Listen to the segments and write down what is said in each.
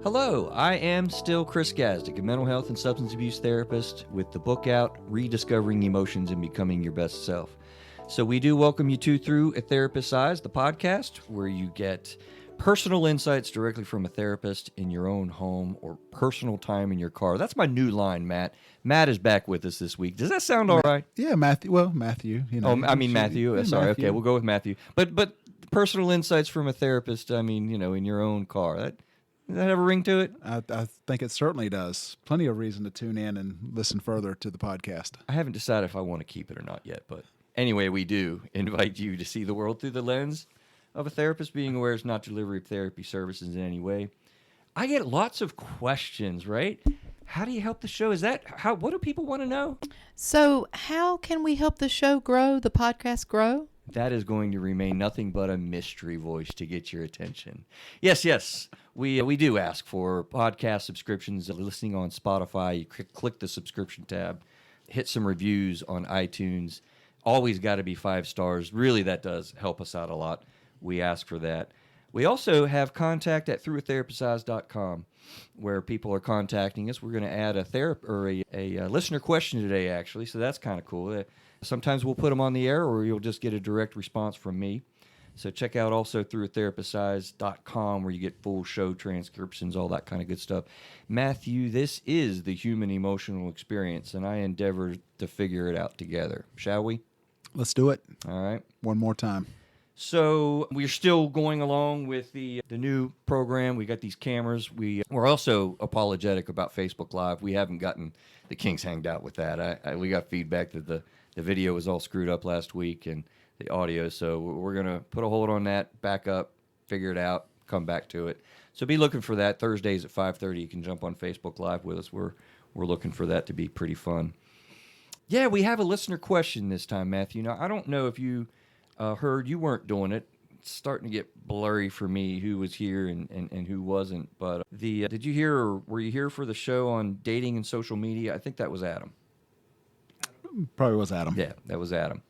Hello, I am still Chris Gazdick, a mental health and substance abuse therapist with the book out, Rediscovering Emotions and Becoming Your Best Self. So we do welcome you to Through a Therapist's Eyes, the podcast, where you get personal insights directly from a therapist in your own home or personal time in your car. That's my new line, Matt. Matt is back with us this week. Does that sound all right? Yeah, Matthew. Well, Matthew. You know, Matthew. Yeah, Sorry, Matthew. okay, we'll go with Matthew. But personal insights from a therapist, I mean, in your own car. Does that have a ring to it? I think it certainly does. Plenty of reason to tune in and listen further to the podcast. I haven't decided if I want to keep it or not yet, but anyway, we do invite you to see the world through the lens of a therapist, being aware it's not delivery of therapy services in any way. I get lots of questions, right? How do you help the show? What do people want to know? So how can we help the show grow, the podcast grow? That is going to remain nothing but a mystery voice to get your attention. Yes. We do ask for podcast subscriptions, listening on Spotify. You click the subscription tab, hit some reviews on iTunes. Always got to be 5 stars. Really, that does help us out a lot. We ask for that. We also have contact at throughatherapist's.com, where people are contacting us. We're going to add a listener question today, actually, so that's kind of cool. Sometimes we'll put them on the air, or you'll just get a direct response from me. So check out also throughatherapist's.com, where you get full show transcriptions, all that kind of good stuff. Matthew, this is the human emotional experience, and I endeavor to figure it out together. Shall we? Let's do it. All right. One more time. So we're still going along with the new program. We got these cameras. We're also apologetic about Facebook Live. We haven't gotten the kinks hanged out with that. We got feedback that the video was all screwed up last week and the audio. So we're going to put a hold on that, back up, figure it out, come back to it. So be looking for that. Thursdays at 5:30, you can jump on Facebook Live with us. We're looking for that to be pretty fun. Yeah, we have a listener question this time, Matthew. Now, I don't know if you heard, you weren't doing it. It's starting to get blurry for me who was here and who wasn't. But did you hear, or were you here for the show on dating and social media? I think that was Adam. Probably was Adam. Yeah, that was Adam.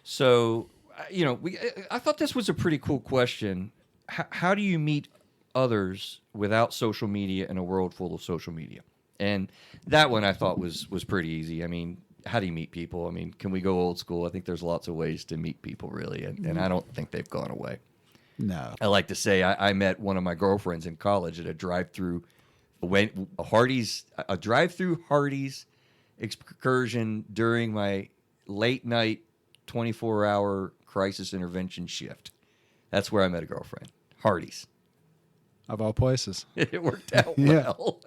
So, I thought this was a pretty cool question. How do you meet others without social media in a world full of social media? And that one I thought was pretty easy. I mean, how do you meet people? I mean, can we go old school? I think there's lots of ways to meet people, really, and I don't think they've gone away. No. I like to say I met one of my girlfriends in college at a drive-through Hardee's excursion during my late night 24-hour crisis intervention shift. That's where I met a girlfriend. Hardee's. Of all places. It worked out Yeah. well.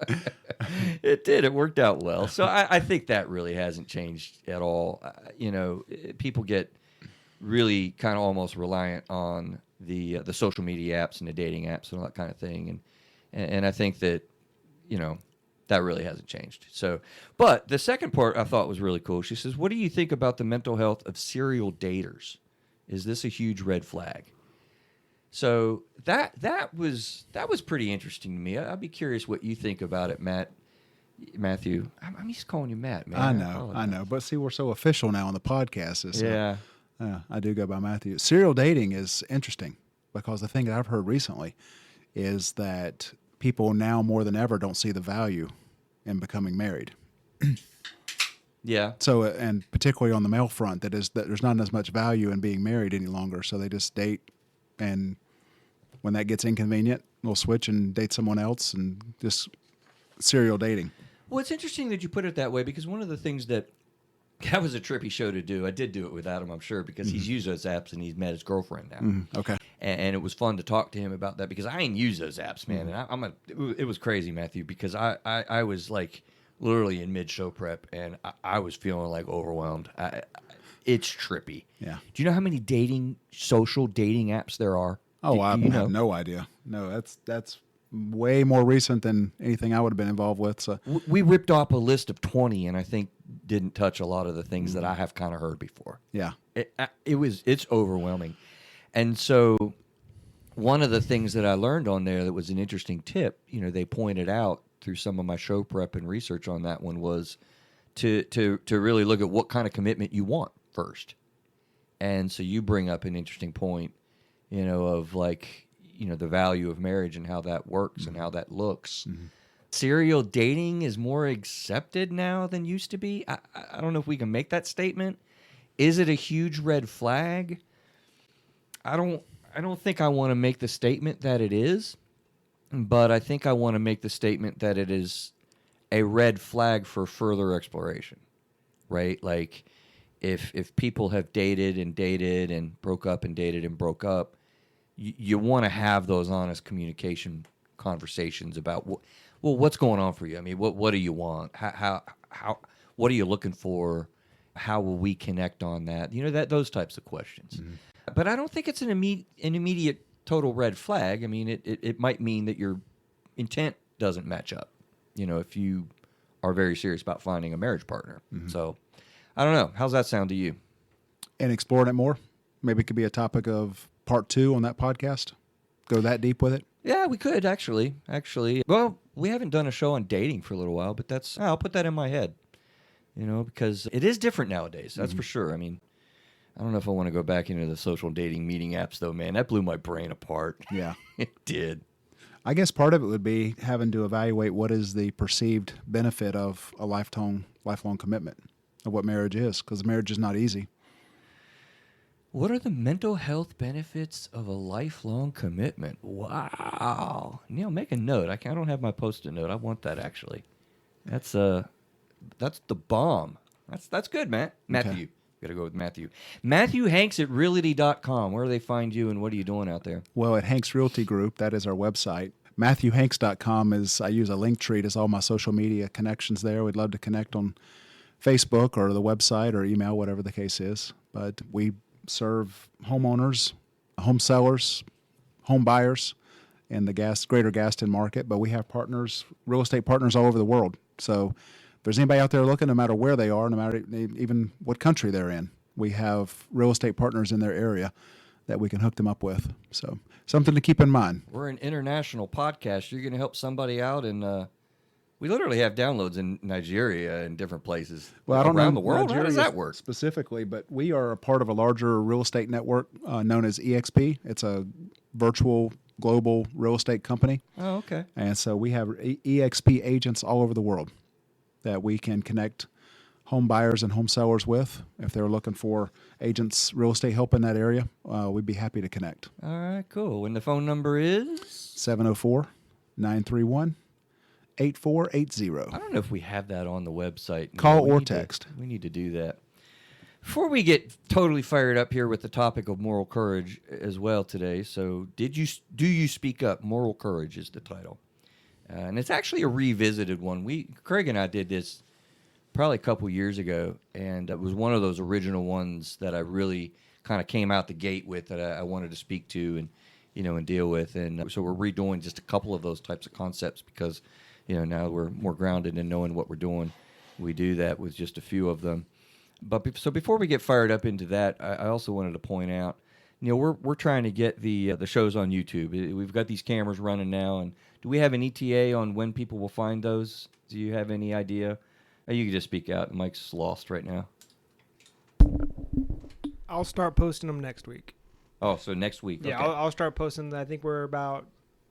It did. It worked out well. So I think that really hasn't changed at all. People get really kind of almost reliant on the social media apps and the dating apps and all that kind of thing. And I think that, that really hasn't changed. So, but the second part I thought was really cool. She says, "What do you think about the mental health of serial daters? Is this a huge red flag?" So that was pretty interesting to me. I'd be curious what you think about it, Matthew. I'm used to calling you Matt, man. I know. But see, we're so official now on the podcast. So, yeah. I do go by Matthew. Serial dating is interesting because the thing that I've heard recently is that people now more than ever don't see the value in becoming married. Yeah. So, and particularly on the male front, that there's not as much value in being married any longer. So they just date, and when that gets inconvenient, they'll switch and date someone else, and just serial dating. Well, it's interesting that you put it that way, because one of the things that was a trippy show to do. I did do it with Adam, I'm sure, because he's used those apps and he's met his girlfriend now. Okay. And it was fun to talk to him about that, because I ain't used those apps, man. And it was crazy, Matthew, because I was like literally in mid-show prep, and I was feeling like overwhelmed. It's trippy. Yeah. Do you know how many social dating apps there are? Oh, I have have no idea. No, that's way more recent than anything I would have been involved with. So we ripped off a list of 20, and I think didn't touch a lot of the things that I have kind of heard before. Yeah. It's overwhelming. And so one of the things that I learned on there that was an interesting tip, they pointed out through some of my show prep and research on that one, was to really look at what kind of commitment you want first. And so you bring up an interesting point, of like, the value of marriage and how that works and how that looks. Serial dating is more accepted now than used to be. I don't know if we can make that statement. Is it a huge red flag? I don't think I want to make the statement that it is, but I think I want to make the statement that it is a red flag for further exploration, right? Like if people have dated and broke up and dated and broke up, you want to have those honest communication conversations about what's going on for you? I mean, what do you want? How what are you looking for? How will we connect on that? Those types of questions. But I don't think it's an immediate total red flag. I mean, it might mean that your intent doesn't match up. If you are very serious about finding a marriage partner. So, I don't know. How's that sound to you? And exploring it more. Maybe it could be a topic of part 2 on that podcast. Go that deep with it. Yeah, we could actually. Well, we haven't done a show on dating for a little while, but I'll put that in my head. Because it is different nowadays. That's for sure. I mean, I don't know if I want to go back into the social dating meeting apps, though, man. That blew my brain apart. Yeah. It did. I guess part of it would be having to evaluate what is the perceived benefit of a lifelong commitment of what marriage is, because marriage is not easy. What are the mental health benefits of a lifelong commitment? Wow. Make a note. I don't have my Post-it note. I want that, actually. That's the bomb. That's good, man. Matthew. Okay. Got to go with Matthew. Matthew Hanks at realty.com. Where do they find you, and what are you doing out there? Well, at Hanks Realty Group, that is our website. MatthewHanks.com I use a link tree as all my social media connections there. We'd love to connect on Facebook or the website or email, whatever the case is. But we serve homeowners, home sellers, home buyers in the greater Gaston market. But we have partners, real estate partners all over the world. So if there's anybody out there looking, no matter where they are, no matter even what country they're in, we have real estate partners in their area that we can hook them up with. So something to keep in mind. We're an international podcast. You're going to help somebody out, and we literally have downloads in Nigeria and different places around the world. How does that work? Specifically, but we are a part of a larger real estate network known as EXP. It's a virtual global real estate company. Oh, okay. And so we have EXP agents all over the world that we can connect home buyers and home sellers with. If they're looking for agents, real estate help in that area, we'd be happy to connect. All right, cool. And the phone number is? 704-931-8480. I don't know if we have that on the website. Call or text. We need to do that. Before we get totally fired up here with the topic of moral courage as well today, so do you speak up? Moral courage is the title. And it's actually a revisited one. Craig and I did this probably a couple years ago, and it was one of those original ones that I really kind of came out the gate with that I wanted to speak to and deal with. And so we're redoing just a couple of those types of concepts because, now we're more grounded in knowing what we're doing. We do that with just a few of them. But so before we get fired up into that, I also wanted to point out, we're trying to get the shows on YouTube. We've got these cameras running now, and do we have an ETA on when people will find those? Do you have any idea? You can just speak out. Mike's lost right now. I'll start posting them next week. Oh, so next week. Yeah, okay. I'll start posting them. I think we're about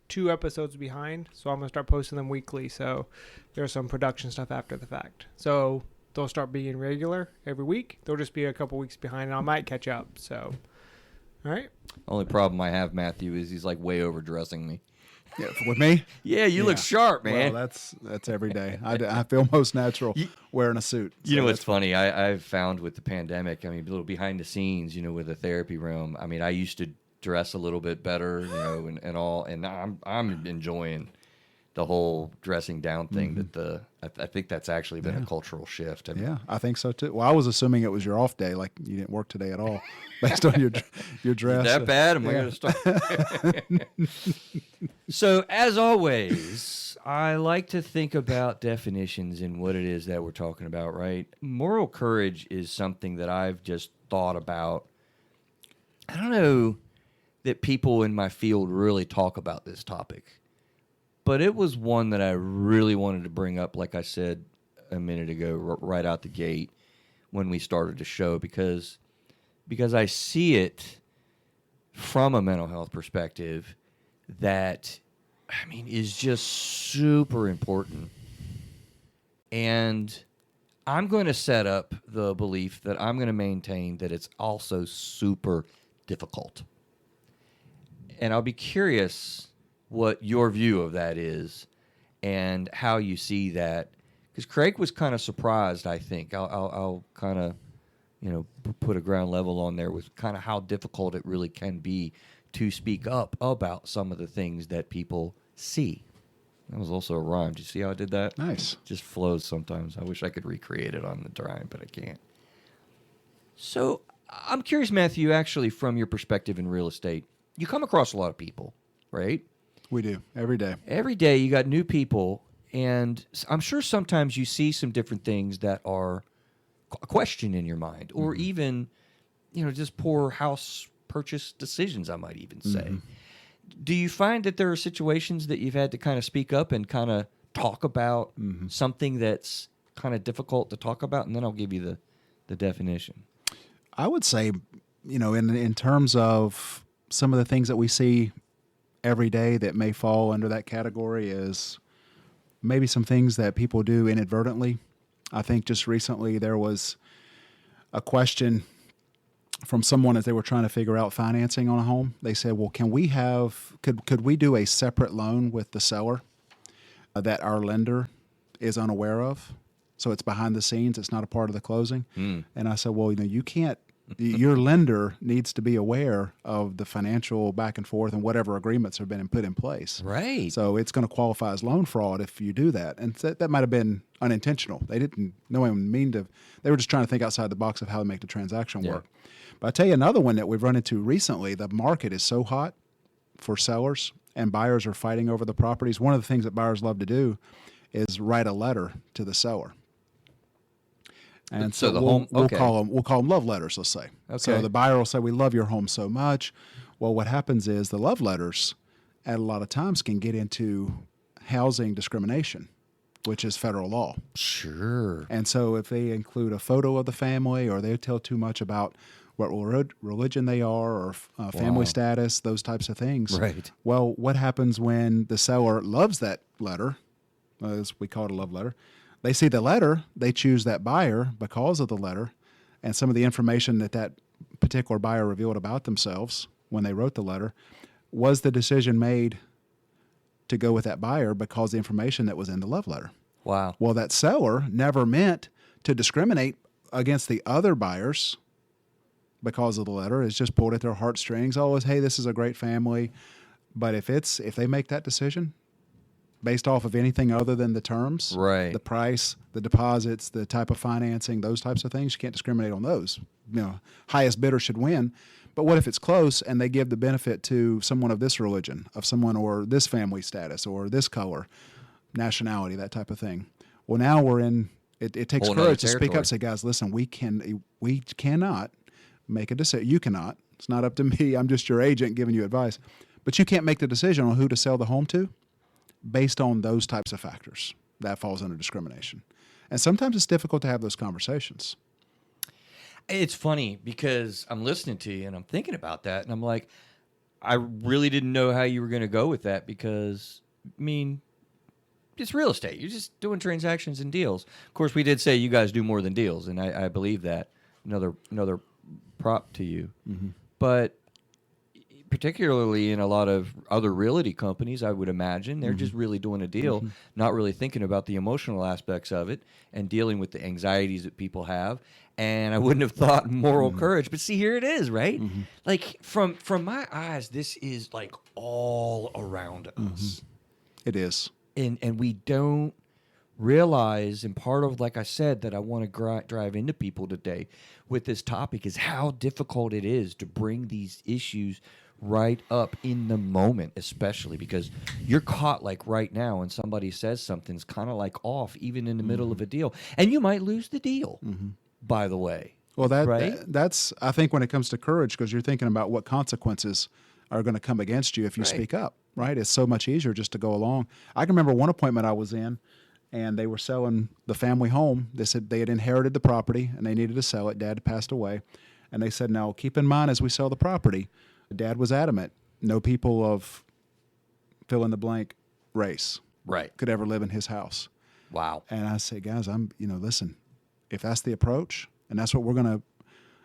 2 episodes behind, so I'm going to start posting them weekly. So there's some production stuff after the fact. So they'll start being regular every week. They'll just be a couple weeks behind, and I might catch up. So, all right. Only problem I have, Matthew, is he's like way overdressing me. Yeah, with me? Yeah, you look sharp, man. Well, that's every day. I feel most natural wearing a suit. You know what's funny? I've found with the pandemic, I mean, a little behind the scenes, with the therapy realm. I mean, I used to dress a little bit better, and all, and I'm enjoying the whole dressing down thing. That I think that's actually been a cultural shift. I mean, yeah, I think so too. Well, I was assuming it was your off day, like you didn't work today at all, based on your dress. That bad? Am I going to start? So, as always, I like to think about definitions and what it is that we're talking about, right? Moral courage is something that I've just thought about. I don't know that people in my field really talk about this topic, but it was one that I really wanted to bring up, like I said a minute ago, right out the gate when we started the show, because I see it from a mental health perspective. that, I mean, is just super important. And I'm going to set up the belief that I'm going to maintain that it's also super difficult. And I'll be curious what your view of that is and how you see that. Because Craig was kind of surprised, I think. I'll kind of, put a ground level on there with kind of how difficult it really can be to speak up about some of the things that people see. That was also a rhyme. Did you see how I did that? Nice. Just flows sometimes. I wish I could recreate it on the dime, but I can't. So I'm curious, Matthew, actually, from your perspective in real estate, you come across a lot of people, right? We do every day. Every day you got new people, and I'm sure sometimes you see some different things that are a question in your mind, or even, just poor house purchase decisions, I might even say. Do you find that there are situations that you've had to kind of speak up and kind of talk about something that's kind of difficult to talk about? And then I'll give you the definition. I would say, in terms of some of the things that we see every day that may fall under that category is maybe some things that people do inadvertently. I think just recently there was a question from someone as they were trying to figure out financing on a home. They said, well, could we do a separate loan with the seller that our lender is unaware of? So it's behind the scenes. It's not a part of the closing. And I said, well, you can't, your lender needs to be aware of the financial back and forth and whatever agreements have been put in place. Right. So it's going to qualify as loan fraud if you do that. And that might have been unintentional. They didn't, no one mean to, they were just trying to think outside the box of how to make the transaction work. But I tell you another one that we've run into recently, the market is so hot for sellers and buyers are fighting over the properties. One of the things that buyers love to do is write a letter to the seller. And so we'll call them love letters, let's say. Okay. So the buyer will say, we love your home so much. Well, what happens is the love letters at a lot of times can get into housing discrimination, which is federal law. Sure. And so if they include a photo of the family or they tell too much about what religion they are or family status, those types of things. Right. Well, what happens when the seller loves that letter, as we call it a love letter, they see the letter, they choose that buyer because of the letter and some of the information that particular buyer revealed about themselves when they wrote the letter. Was the decision made to go with that buyer because the information that was in the love letter? Wow. Well, that seller never meant to discriminate against the other buyers because of the letter. It's just pulled at their heartstrings. Oh, hey, this is a great family. But if they make that decision based off of anything other than the terms, right, the price, the deposits, the type of financing, those types of things, you can't discriminate on those. Highest bidder should win. But what if it's close and they give the benefit to someone of this religion, of someone or this family status or this color, nationality, that type of thing? Well, now we're in. It takes courage to speak up. Say, guys, listen, we cannot make a decision. You cannot. It's not up to me. I'm just your agent giving you advice. But you can't make the decision on who to sell the home to based on those types of factors. That falls under discrimination. And sometimes it's difficult to have those conversations. It's funny because I'm listening to you and I'm thinking about that and I'm like, I really didn't know how you were going to go with that because, I mean, it's real estate. You're just doing transactions and deals. Of course, we did say you guys do more than deals, and I believe that. Another prop to you. Mm-hmm. But particularly in a lot of other realty companies, I would imagine, they're just really doing a deal, not really thinking about the emotional aspects of it and dealing with the anxieties that people have. And I wouldn't have thought moral courage. But see, here it is, right? Like, from my eyes, this is, like, all around us. It is. And we don't realize, and part of, like I said, that I want to drive into people today with this topic is how difficult it is to bring these issues right up in the moment, especially because you're caught like right now and somebody says something's kind of like off even in the middle of a deal, and you might lose the deal, by the way. Well, right? that's, I think, when it comes to courage, because you're thinking about what consequences are going to come against you if you speak up, right? It's so much easier just to go along. I can remember one appointment I was in, and they were selling the family home. They said they had inherited the property, and they needed to sell it. Dad had passed away. And they said, now, keep in mind as we sell the property, Dad was adamant, no people of fill in the blank race Right. could ever live in his house. Wow. And I say, guys, listen, if that's the approach and that's what we're going to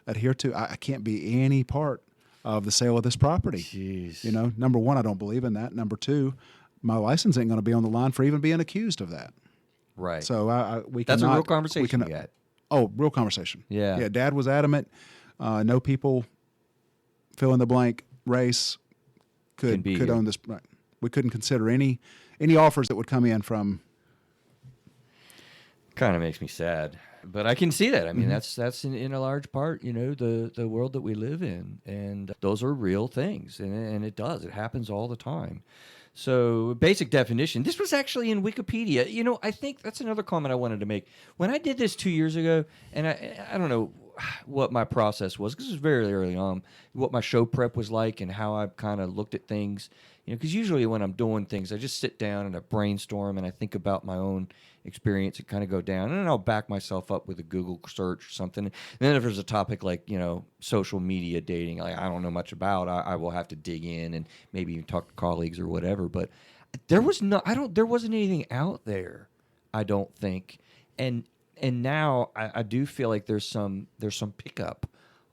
adhere to, I can't be any part of the sale of this property. Jeez. Number one, I don't believe in that. Number two, my license ain't going to be on the line for even being accused of that. Right. So That's a real conversation you had. Oh, real conversation. Yeah. Yeah. Dad was adamant. No people, fill in the blank race could here. own this. Right. We couldn't consider any offers that would come in from. Kind of makes me sad, but I can see that. I mean, that's in a large part, the world that we live in, and those are real things, and it happens all the time. So, basic definition. This was actually in Wikipedia. I think that's another comment I wanted to make. When I did this 2 years ago, and I don't know what my process was, because it was very early on, what my show prep was like and how I kind of looked at things. Because usually when I'm doing things, I just sit down and I brainstorm and I think about my own experience and kind of go down. And then I'll back myself up with a Google search or something. And then if there's a topic like, social media dating, like I don't know much about, I will have to dig in and maybe even talk to colleagues or whatever. But there wasn't anything out there, I don't think. And now I do feel like there's some pickup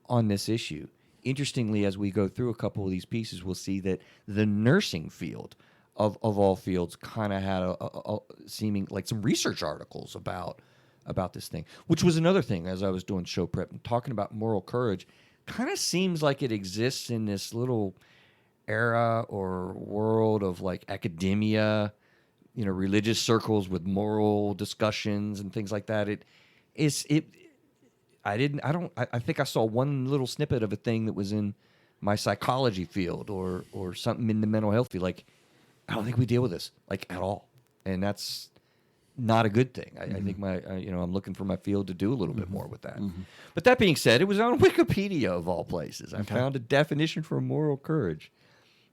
on this issue. Interestingly, as we go through a couple of these pieces, we'll see that the nursing field of all fields kind of had a seeming like some research articles about this thing, which was another thing as I was doing show prep and talking about moral courage. Kind of seems like it exists in this little era or world of like academia, religious circles with moral discussions and things like that. I think I saw one little snippet of a thing that was in my psychology field or something in the mental health field. Like, I don't think we deal with this like at all. And that's not a good thing. I think I'm looking for my field to do a little bit more with that. But that being said, it was on Wikipedia of all places. I found a definition for moral courage.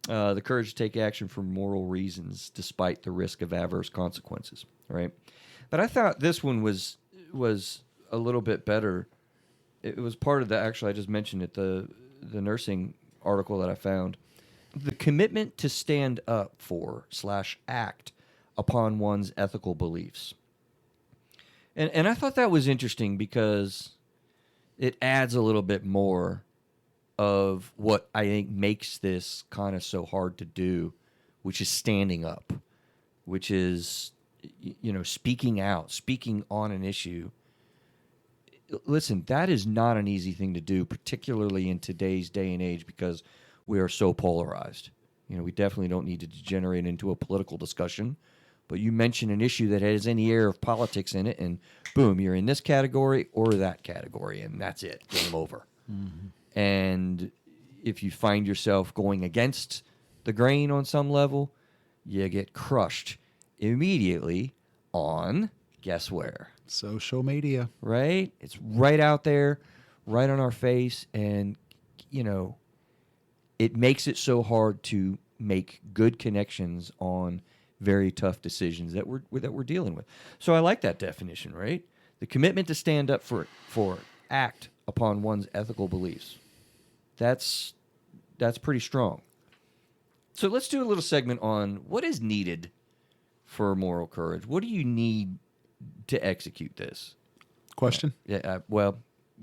The courage to take action for moral reasons despite the risk of adverse consequences, right? But I thought this one was a little bit better. It was part of actually I just mentioned it, the nursing article that I found. The commitment to stand up for / act upon one's ethical beliefs. And I thought that was interesting because it adds a little bit more of what I think makes this kind of so hard to do, which is standing up, which is, speaking out, speaking on an issue. Listen, that is not an easy thing to do, particularly in today's day and age, because we are so polarized. We definitely don't need to degenerate into a political discussion, but you mention an issue that has any air of politics in it, and boom, you're in this category or that category, and that's it. Game over. Mm-hmm. And if you find yourself going against the grain on some level, you get crushed immediately on, guess where? Social media. Right? It's right out there, right on our face, and, it makes it so hard to make good connections on very tough decisions that we're dealing with. So I like that definition, right? The commitment to stand up for act upon one's ethical beliefs. That's pretty strong. So let's do a little segment on what is needed for moral courage. What do you need to execute this? Question? Well,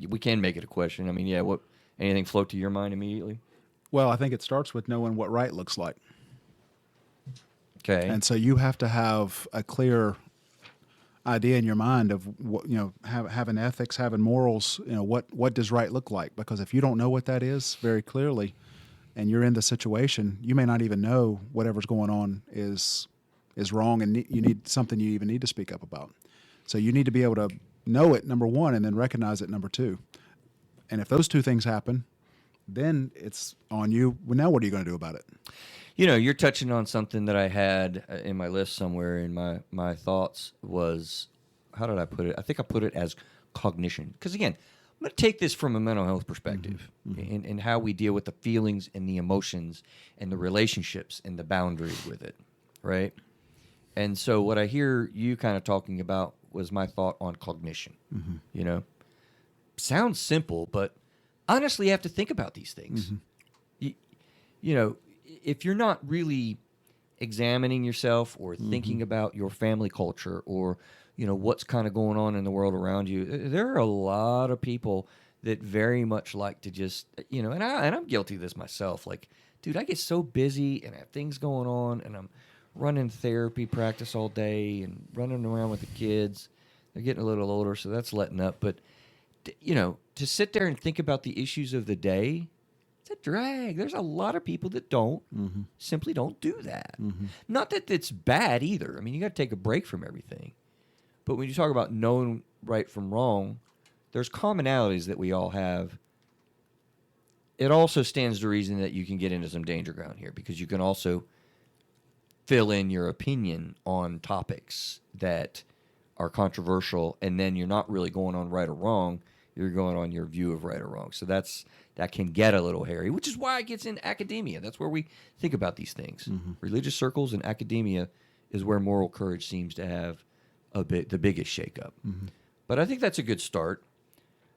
we can make it a question. I mean, what anything float to your mind immediately? Well, I think it starts with knowing what right looks like. Okay. And so you have to have a clear idea in your mind of what, having ethics, having morals, what does right look like? Because if you don't know what that is very clearly and you're in the situation, you may not even know whatever's going on is wrong, and you need something you even need to speak up about. So you need to be able to know it, number one, and then recognize it, number two. And if those two things happen, then it's on you. Well, now what are you going to do about it? You're touching on something that I had in my list somewhere in my thoughts was, how did I put it? I think I put it as cognition. Because, again, I'm going to take this from a mental health perspective and how we deal with the feelings and the emotions and the relationships and the boundaries with it, right? And so what I hear you kind of talking about was my thought on cognition. Sounds simple, but honestly, you have to think about these things. If you're not really examining yourself or thinking about your family culture or, what's kind of going on in the world around you, there are a lot of people that very much like to just, and I'm guilty of this myself. Like, dude, I get so busy and I have things going on and I'm running therapy practice all day and running around with the kids. They're getting a little older, so that's letting up. But, to sit there and think about the issues of the day, it's a drag. There's a lot of people that simply don't do that. Not that it's bad either. I mean, you got to take a break from everything. But when you talk about knowing right from wrong, there's commonalities that we all have. It also stands to reason that you can get into some danger ground here because you can also fill in your opinion on topics that are controversial, and then you're not really going on right or wrong. You're going on your view of right or wrong. So that can get a little hairy, which is why it gets in academia. That's where we think about these things. Religious circles and academia is where moral courage seems to have the biggest shakeup. But I think that's a good start.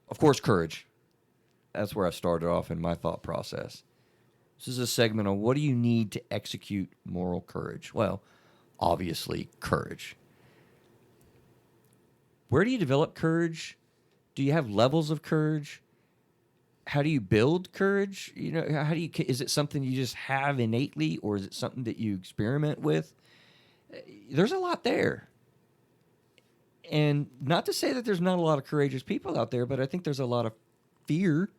Of course, courage. That's where I started off in my thought process. This is a segment on what do you need to execute moral courage? Well, obviously, courage. Where do you develop courage? Do you have levels of courage? How do you build courage? Is it something you just have innately, or is it something that you experiment with? There's a lot there. And not to say that there's not a lot of courageous people out there, but I think there's a lot of fear,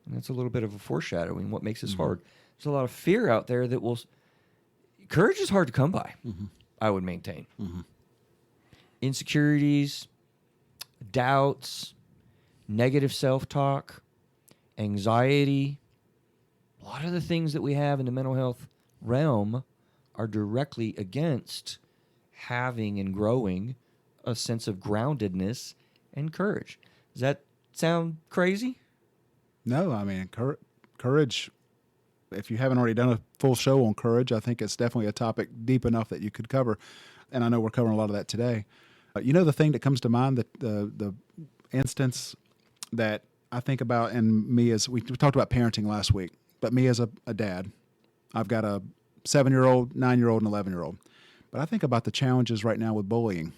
and that's a little bit of a foreshadowing what makes this hard. There's a lot of fear out there that will... Courage is hard to come by, I would maintain. Insecurities, doubts, negative self-talk, anxiety, a lot of the things that we have in the mental health realm are directly against having and growing a sense of groundedness and courage. Does that sound crazy? No, I mean, courage, if you haven't already done a full show on courage, I think it's definitely a topic deep enough that you could cover. And I know we're covering a lot of that today. The thing that comes to mind, that the instance that I think about, and me as we talked about parenting last week, but me as a dad, I've got a 7-year-old, 9-year-old, and 11-year-old. But I think about the challenges right now with bullying.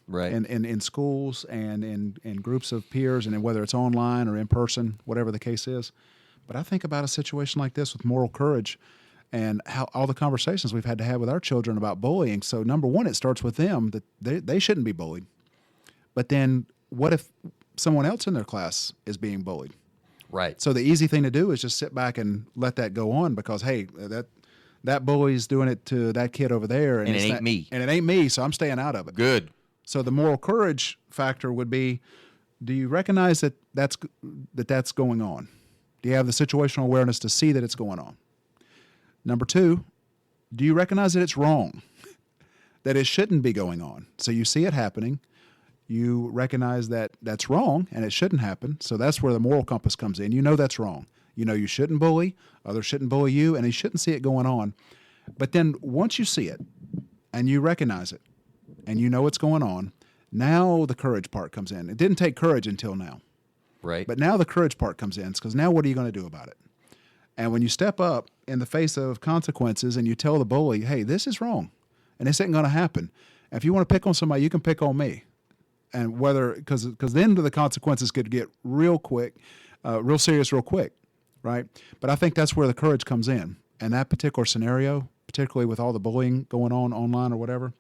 Right. And in schools and in groups of peers, and whether it's online or in person, whatever the case is. But I think about a situation like this with moral courage and how all the conversations we've had to have with our children about bullying. So number one, it starts with them that they shouldn't be bullied. But then what if someone else in their class is being bullied? Right. So the easy thing to do is just sit back and let that go on because, hey, that bully's doing it to that kid over there. And it ain't me. And it ain't me, so I'm staying out of it. Good. So the moral courage factor would be, do you recognize that that's going on? Do you have the situational awareness to see that it's going on? Number two, do you recognize that it's wrong, that it shouldn't be going on? So you see it happening. You recognize that that's wrong and it shouldn't happen. So that's where the moral compass comes in. You know that's wrong. You know you shouldn't bully, others shouldn't bully you, and you shouldn't see it going on. But then once you see it and you recognize it and you know what's going on, now the courage part comes in. It didn't take courage until now. Right. But now the courage part comes in because now what are you going to do about it? And when you step up in the face of consequences and you tell the bully, hey, this is wrong and this ain't going to happen. And if you want to pick on somebody, you can pick on me. And because then the consequences could get real quick, real serious real quick, right? But I think that's where the courage comes in. And that particular scenario, particularly with all the bullying going on online or whatever,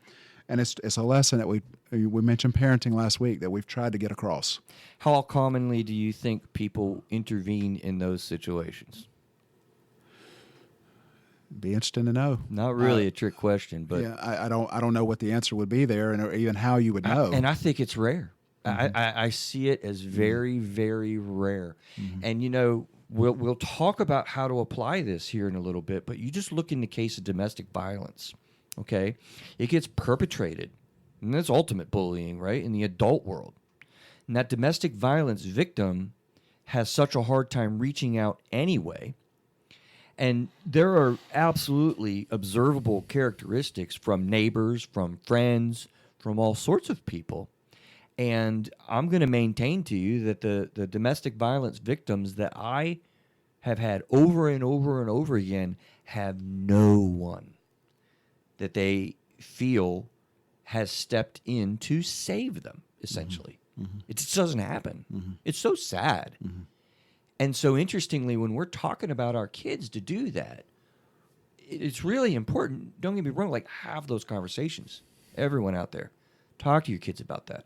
and it's a lesson that we mentioned parenting last week that we've tried to get across. How commonly do you think people intervene in those situations? Be interesting to know. Not really a trick question, but yeah, I don't know what the answer would be there, and or even how you would know. And I think it's rare. I see it as very, very rare. And we'll talk about how to apply this here in a little bit. But you just look in the case of domestic violence. Okay, it gets perpetrated, and that's ultimate bullying, right? In the adult world, and that domestic violence victim has such a hard time reaching out anyway. And there are absolutely observable characteristics from neighbors, from friends, from all sorts of people. And I'm going to maintain to you that the domestic violence victims that I have had over and over and over again have no one that they feel has stepped in to save them, essentially. It just doesn't happen. It's so sad. And so interestingly, when we're talking about our kids to do that, it's really important. Don't get me wrong, like, have those conversations. Everyone out there, talk to your kids about that.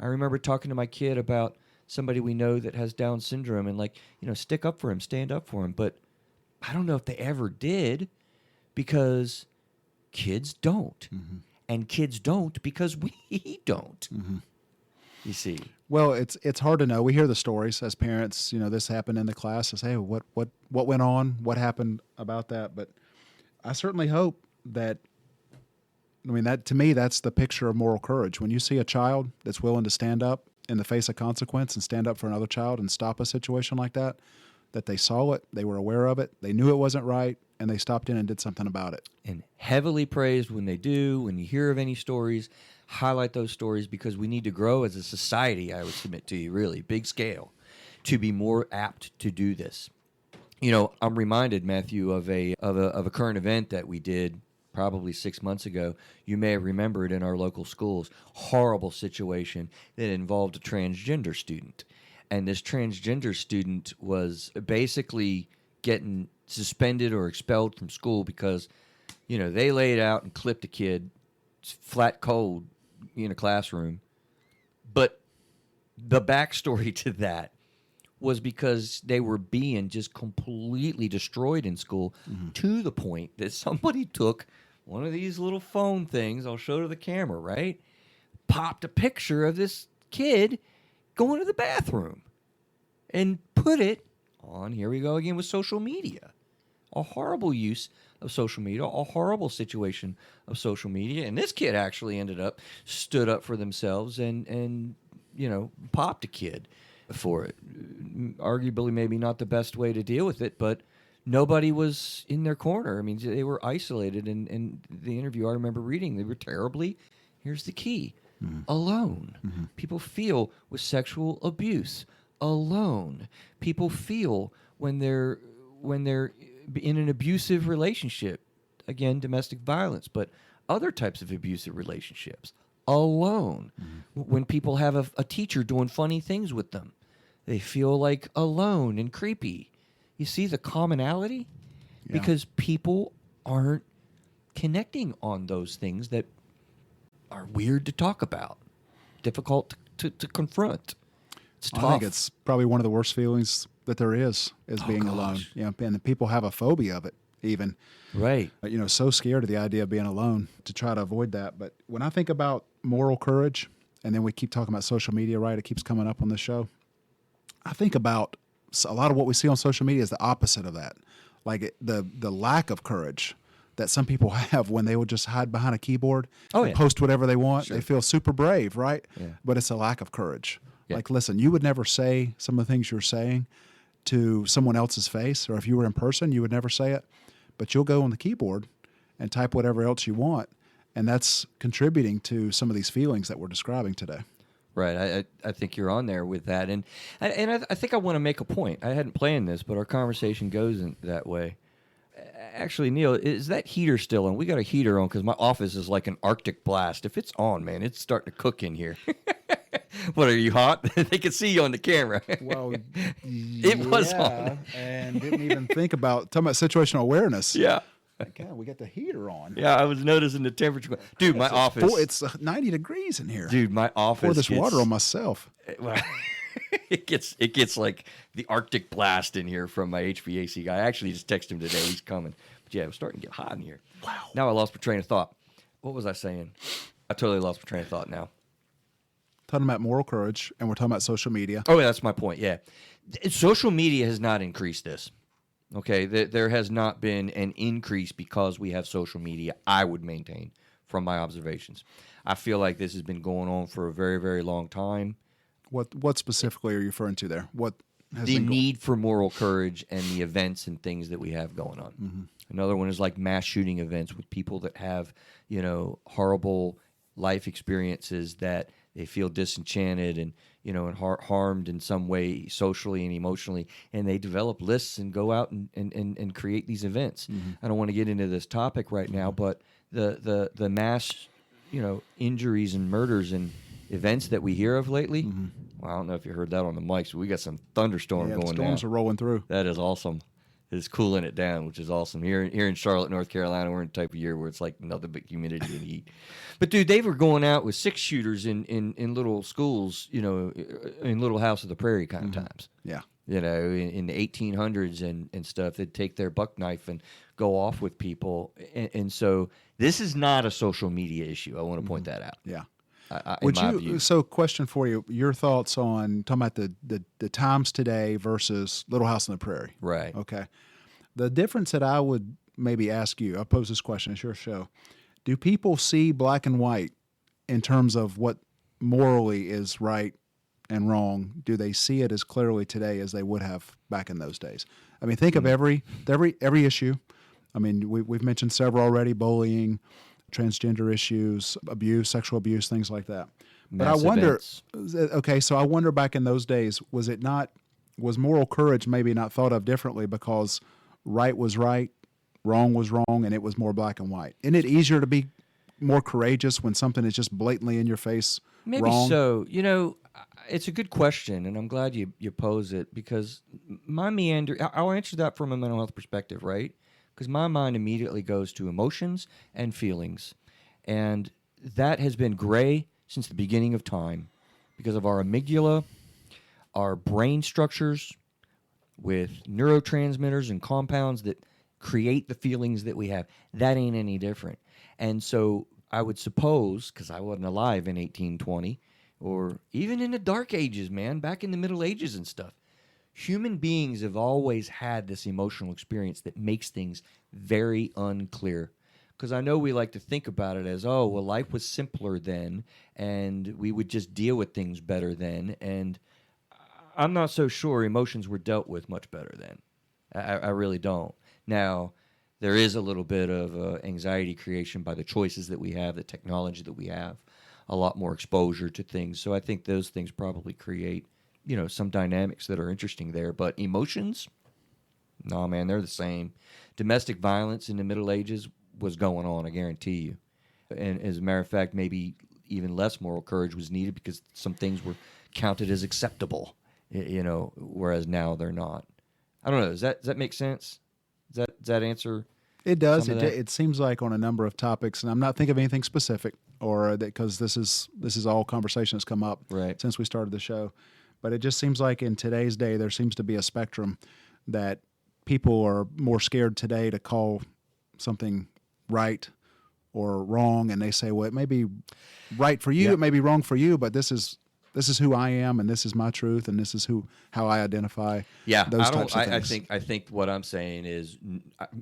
I remember talking to my kid about somebody we know that has Down syndrome and, like, stick up for him, stand up for him. But I don't know if they ever did, because kids don't. And kids don't because we don't. You see. Well, it's hard to know. We hear the stories as parents. This happened in the class. I say, hey, what went on? What happened about that? But I certainly hope that. That to me, that's the picture of moral courage. When you see a child that's willing to stand up in the face of consequence and stand up for another child and stop a situation like that, that they saw it, they were aware of it, they knew it wasn't right, and they stopped in and did something about it. And heavily praised when they do. When you hear of any stories, highlight those stories, because we need to grow as a society, I would submit to you, really, big scale, to be more apt to do this. I'm reminded, Matthew, of a current event that we did probably 6 months ago. You may have remembered in our local schools, horrible situation that involved a transgender student. And this transgender student was basically getting suspended or expelled from school because, they laid out and clipped a kid flat cold in a classroom. But the backstory to that was because they were being just completely destroyed in school, to the point that somebody took one of these little phone things, I'll show to the camera, right? Popped a picture of this kid going to the bathroom and put it on, here we go again with social media. A horrible use of social media, a horrible situation of social media. And this kid actually stood up for themselves and popped a kid for it. Arguably maybe not the best way to deal with it, but nobody was in their corner. They were isolated. And the interview I remember reading, they were terribly, here's the key, alone. People feel with sexual abuse alone. People feel when they're in an abusive relationship, again, domestic violence, but other types of abusive relationships, alone. When people have a teacher doing funny things with them, they feel like alone and creepy. You see the commonality? Yeah. Because people aren't connecting on those things that are weird to talk about, difficult to confront. It's tough. I think it's probably one of the worst feelings that there is being alone. Yeah, and people have a phobia of it, even. Right. So scared of the idea of being alone to try to avoid that. But when I think about moral courage, and then we keep talking about social media, right? It keeps coming up on the show. I think about a lot of what we see on social media is the opposite of that. Like the lack of courage that some people have when they will just hide behind a keyboard and post whatever they want. Sure. They feel super brave, right? Yeah. But it's a lack of courage. Yeah. Like, listen, you would never say some of the things you're saying to someone else's face, or if you were in person, you would never say it. But you'll go on the keyboard and type whatever else you want, and that's contributing to some of these feelings that we're describing today. Right. I think you're on there with that. And I think I want to make a point. I hadn't planned this, but our conversation goes in that way. Actually, Neil, is that heater still on? We got a heater on because my office is like an Arctic blast. If it's on, man, it's starting to cook in here. What, are you hot? They can see you on the camera. Well, it was on. And didn't even think about, talking about situational awareness. Yeah. God, we got the heater on. Yeah, I was noticing the temperature. Dude, my office. It's 90 degrees in here. Dude, my office. Pour this water on myself. It gets like the Arctic blast in here from my HVAC guy. I actually just texted him today. He's coming. But yeah, it was starting to get hot in here. Wow. Now I lost my train of thought. What was I saying? I totally lost my train of thought now. Talking about moral courage, and we're talking about social media. Oh, yeah, that's my point, yeah. Social media has not increased this. Okay, there has not been an increase because we have social media, I would maintain, from my observations. I feel like this has been going on for a very, very long time. What specifically are you referring to there? What has the need for moral courage and the events and things that we have going on. Mm-hmm. Another one is like mass shooting events with people that have, horrible life experiences that they feel disenchanted and, and harmed in some way socially and emotionally, and they develop lists and go out and create these events. Mm-hmm. I don't want to get into this topic right now, but the mass, injuries and murders and events that we hear of lately. Well, I don't know if you heard that on the mics, but we got some thunderstorm Yeah, the going storms now. are rolling through. That is awesome. It's cooling it down, which is awesome. Here in Charlotte, North Carolina, we're in the type of year where it's like nothing but humidity and heat. But dude, they were going out with 6-shooters in little schools, in little house of the prairie kind of times. Yeah. In the 1800s and stuff, they'd take their buck knife and go off with people. And so this is not a social media issue. I want to point that out. Yeah. In my view. So, question for you: your thoughts on talking about the times today versus Little House on the Prairie? Right. Okay. The difference that I would maybe ask you, I'll pose this question. It's your show. Do people see black and white in terms of what morally is right and wrong? Do they see it as clearly today as they would have back in those days? I mean, think of every issue. I mean, we've mentioned several already: bullying, transgender issues, abuse, sexual abuse, things like that. But I wonder, okay, so I wonder back in those days, was moral courage maybe not thought of differently because right was right, wrong was wrong, and it was more black and white? Isn't it easier to be more courageous when something is just blatantly in your face Maybe wrong? so. It's a good question, and I'm glad you pose it because my meander, I'll answer that from a mental health perspective, right? Because my mind immediately goes to emotions and feelings. And that has been gray since the beginning of time because of our amygdala, our brain structures with neurotransmitters and compounds that create the feelings that we have. That ain't any different. And so I would suppose, because I wasn't alive in 1820, or even in the Dark Ages, man, back in the Middle Ages and stuff, human beings have always had this emotional experience that makes things very unclear. Because I know we like to think about it as, oh, well, life was simpler then, and we would just deal with things better then. And I'm not so sure emotions were dealt with much better then. I really don't. Now, there is a little bit of anxiety creation by the choices that we have, the technology that we have, a lot more exposure to things. So I think those things probably create some dynamics that are interesting there. But emotions, no, man, they're the same. Domestic violence in the Middle Ages was going on, I guarantee you. And as a matter of fact, maybe even less moral courage was needed because some things were counted as acceptable, whereas now they're not. I don't know. Does that make sense? Does that answer? It does. some of It, that? it seems like on a number of topics, and I'm not thinking of anything specific, or that because this is all conversation that's come up Right. since we started the show. But it just seems like in today's day, there seems to be a spectrum that people are more scared today to call something right or wrong, and they say, well, it may be right for you, Yep. it may be wrong for you, but this is who I am, and this is my truth, and this is how I identify. Yeah, those types of I things. I think what I'm saying is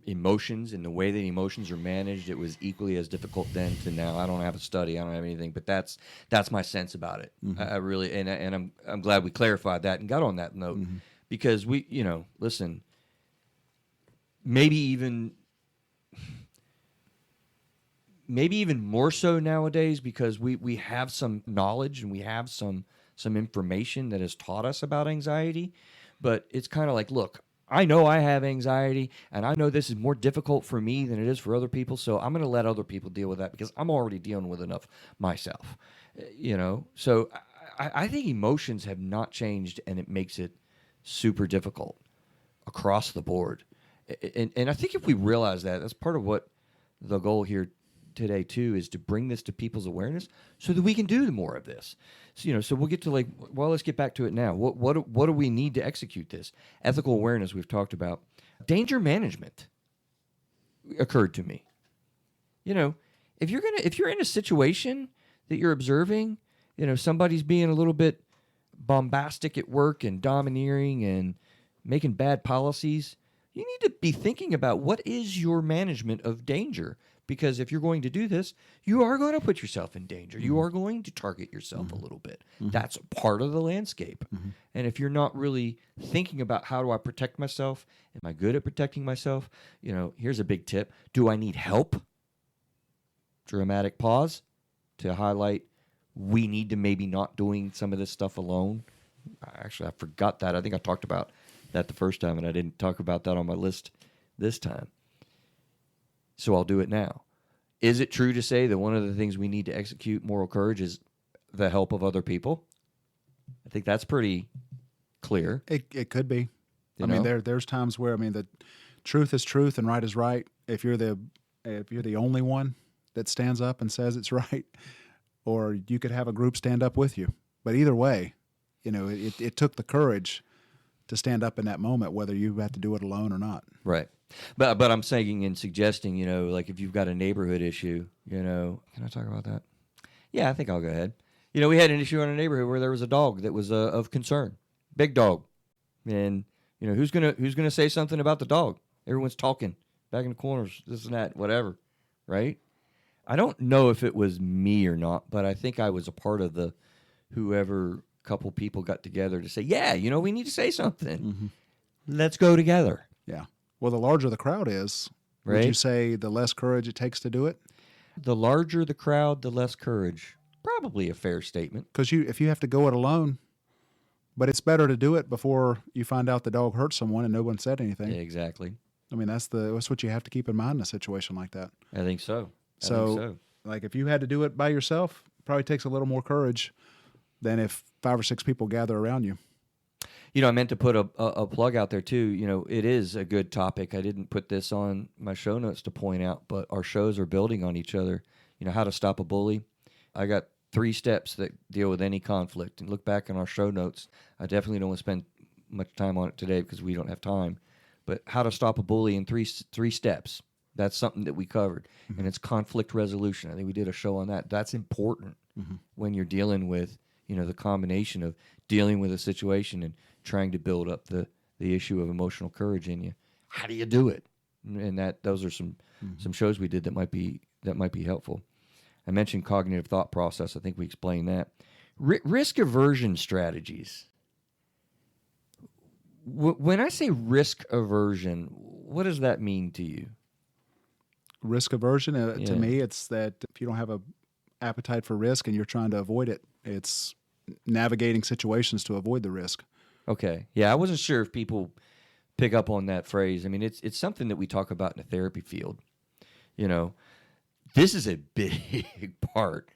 emotions and the way that emotions are managed. It was equally as difficult then to now. I don't have a study. I don't have anything, but that's my sense about it. I really and I'm glad we clarified that and got on that note because we listen. Maybe even more so nowadays because we have some knowledge and we have some information that has taught us about anxiety. But it's kind of like, look, I know I have anxiety and I know this is more difficult for me than it is for other people. So I'm going to let other people deal with that because I'm already dealing with enough myself. So I think emotions have not changed and it makes it super difficult across the board. And I think if we realize that, that's part of what the goal here today too is to bring this to people's awareness so that we can do more of this. So we'll get to let's get back to it now. What do we need to execute this? Ethical awareness we've talked about. Danger management occurred to me. If you're in a situation that you're observing, somebody's being a little bit bombastic at work and domineering and making bad policies, you need to be thinking about what is your management of danger. Because if you're going to do this, you are going to put yourself in danger. You are going to target yourself a little bit. That's part of the landscape. And if you're not really thinking about how do I protect myself, am I good at protecting myself? Here's a big tip. Do I need help? Dramatic pause to highlight we need to maybe not doing some of this stuff alone. Actually, I forgot that. I think I talked about that the first time, and I didn't talk about that on my list this time. So I'll do it now. Is it true to say that one of the things we need to execute moral courage is the help of other people? I think that's pretty clear. It could be. You I mean, know? there's times where the truth is truth and right is right. If you're the only one that stands up and says it's right, or you could have a group stand up with you. But either way, it took the courage to stand up in that moment, whether you had to do it alone or not. Right. But I'm saying and suggesting, like if you've got a neighborhood issue, can I talk about that? Yeah, I think I'll go ahead. We had an issue in a neighborhood where there was a dog that was of concern, big dog, and who's gonna say something about the dog? Everyone's talking back in the corners, this and that, whatever, right? I don't know if it was me or not, but I think I was a part of the whoever couple people got together to say, yeah, we need to say something. Mm-hmm. Let's go together. Yeah. Well, the larger the crowd is, would Right. you say the less courage it takes to do it? The larger the crowd, the less courage. Probably a fair statement. Because if you have to go it alone, but it's better to do it before you find out the dog hurt someone and no one said anything. Yeah, exactly. I mean, that's what you have to keep in mind in a situation like that. I think so. I So, think so. like, if you had to do it by yourself, it probably takes a little more courage than if 5 or 6 people gather around you. I meant to put a plug out there too. It is a good topic. I didn't put this on my show notes to point out, but our shows are building on each other. How to stop a bully. I got 3 steps that deal with any conflict. And look back in our show notes. I definitely don't want to spend much time on it today because we don't have time. But how to stop a bully in three steps. That's something that we covered. Mm-hmm. And it's conflict resolution. I think we did a show on that. That's important when you're dealing with, the combination of dealing with a situation and trying to build up the issue of emotional courage in you. How do you do it? And those are some shows we did that might be helpful. I mentioned cognitive thought process. I think we explained that. Risk aversion strategies. When I say risk aversion, what does that mean to you? Risk aversion, to me, it's that if you don't have a appetite for risk and you're trying to avoid it, it's navigating situations to avoid the risk. Okay. Yeah, I wasn't sure if people pick up on that phrase. I mean, it's something that we talk about in the therapy field. This is a big part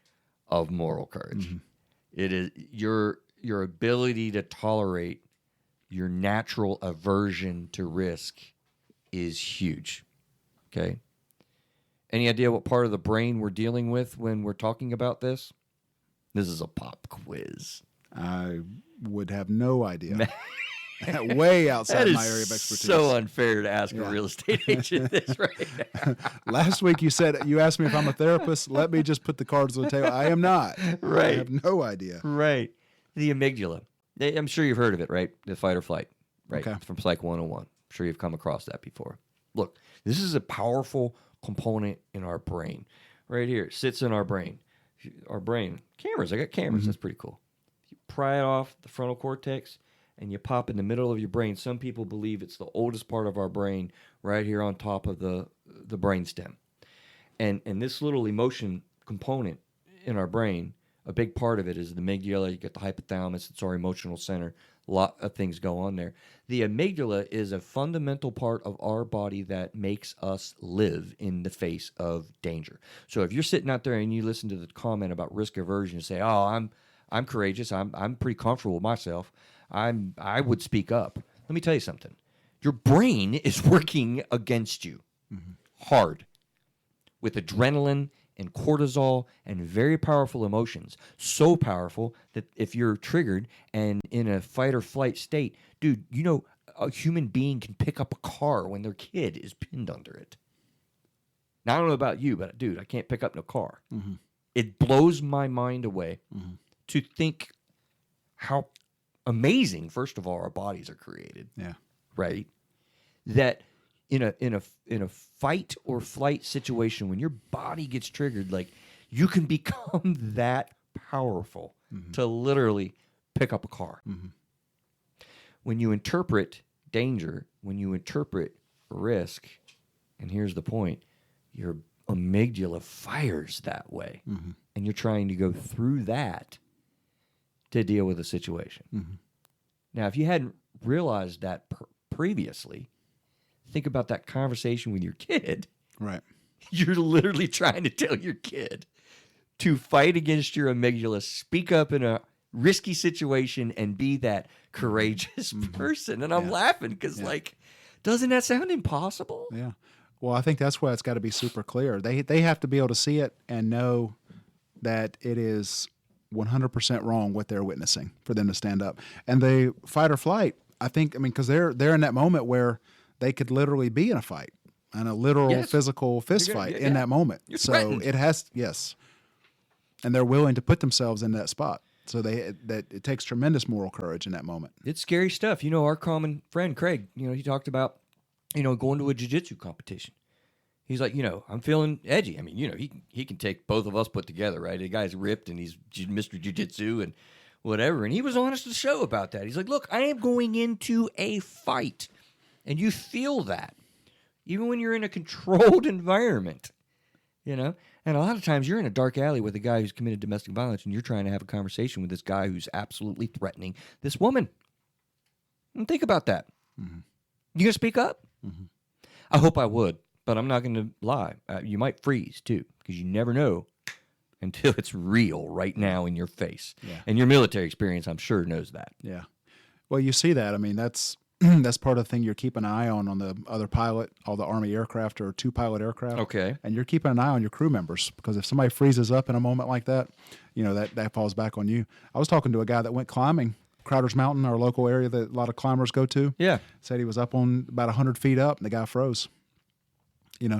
of moral courage. Mm-hmm. It is your ability to tolerate your natural aversion to risk is huge. Okay? Any idea what part of the brain we're dealing with when we're talking about this? This is a pop quiz. I would have no idea. Way outside my area of expertise. So unfair to ask a real estate agent this right now. Last week you asked me if I'm a therapist. Let me just put the cards on the table. I am not. Right. I have no idea. Right. The amygdala. I'm sure you've heard of it, right? The fight or flight, right? Okay. From Psych 101. I'm sure you've come across that before. Look, this is a powerful component in our brain. Right here. It sits in our brain. Our brain. Cameras. I got cameras. That's pretty cool. If you pry it off the frontal cortex and you pop in the middle of your brain, some people believe it's the oldest part of our brain right here on top of the brainstem. And this little emotion component in our brain, a big part of it is the amygdala. You get the hypothalamus. It's our emotional center. A lot of things go on there. The amygdala is a fundamental part of our body that makes us live in the face of danger. So if you're sitting out there and you listen to the comment about risk aversion and say, "Oh, I'm courageous. I'm pretty comfortable with myself. I would speak up." Let me tell you something. Your brain is working against you hard with adrenaline and cortisol and very powerful emotions. So powerful that if you're triggered and in a fight or flight state, dude, a human being can pick up a car when their kid is pinned under it. Now, I don't know about you, but dude, I can't pick up no car. Mm-hmm. It blows my mind away to think how amazing, first of all, our bodies are created. Yeah. Right? That in a fight or flight situation, when your body gets triggered, like, you can become that powerful to literally pick up a car. Mm-hmm. When you interpret danger, when you interpret risk, and here's the point, your amygdala fires that way. Mm-hmm. And you're trying to go through that to deal with a situation. Mm-hmm. Now, if you hadn't realized that previously, think about that conversation with your kid. Right. You're literally trying to tell your kid to fight against your amygdala, speak up in a risky situation, and be that courageous person. And I'm laughing because, doesn't that sound impossible? Yeah. Well, I think that's why it's got to be super clear. They have to be able to see it and know that it is 100% wrong what they're witnessing for them to stand up. And the fight or flight, I think, because they're in that moment where they could literally be in a fight, and a literal physical fist fight in that moment. You're so threatened. it has, yes. And they're willing to put themselves in that spot. So that it takes tremendous moral courage in that moment. It's scary stuff. Our common friend, Craig, he talked about, going to a jiu-jitsu competition. He's like, I'm feeling edgy. I mean, he can take both of us put together, right? The guy's ripped and he's Mr. Jiu-Jitsu and whatever. And he was honest to the show about that. He's like, look, I am going into a fight. And you feel that, even when you're in a controlled environment, And a lot of times you're in a dark alley with a guy who's committed domestic violence and you're trying to have a conversation with this guy who's absolutely threatening this woman. And think about that. Mm-hmm. You going to speak up? Mm-hmm. I hope I would. But I'm not going to lie. You might freeze, too, because you never know until it's real right now in your face. Yeah. And your military experience, I'm sure, knows that. Yeah. Well, you see that. I mean, that's part of the thing you're keeping an eye on the other pilot. All the Army aircraft are two-pilot aircraft. Okay. And you're keeping an eye on your crew members, because if somebody freezes up in a moment like that, that falls back on you. I was talking to a guy that went climbing Crowder's Mountain, our local area that a lot of climbers go to. Yeah. Said he was up on about 100 feet up, and the guy froze.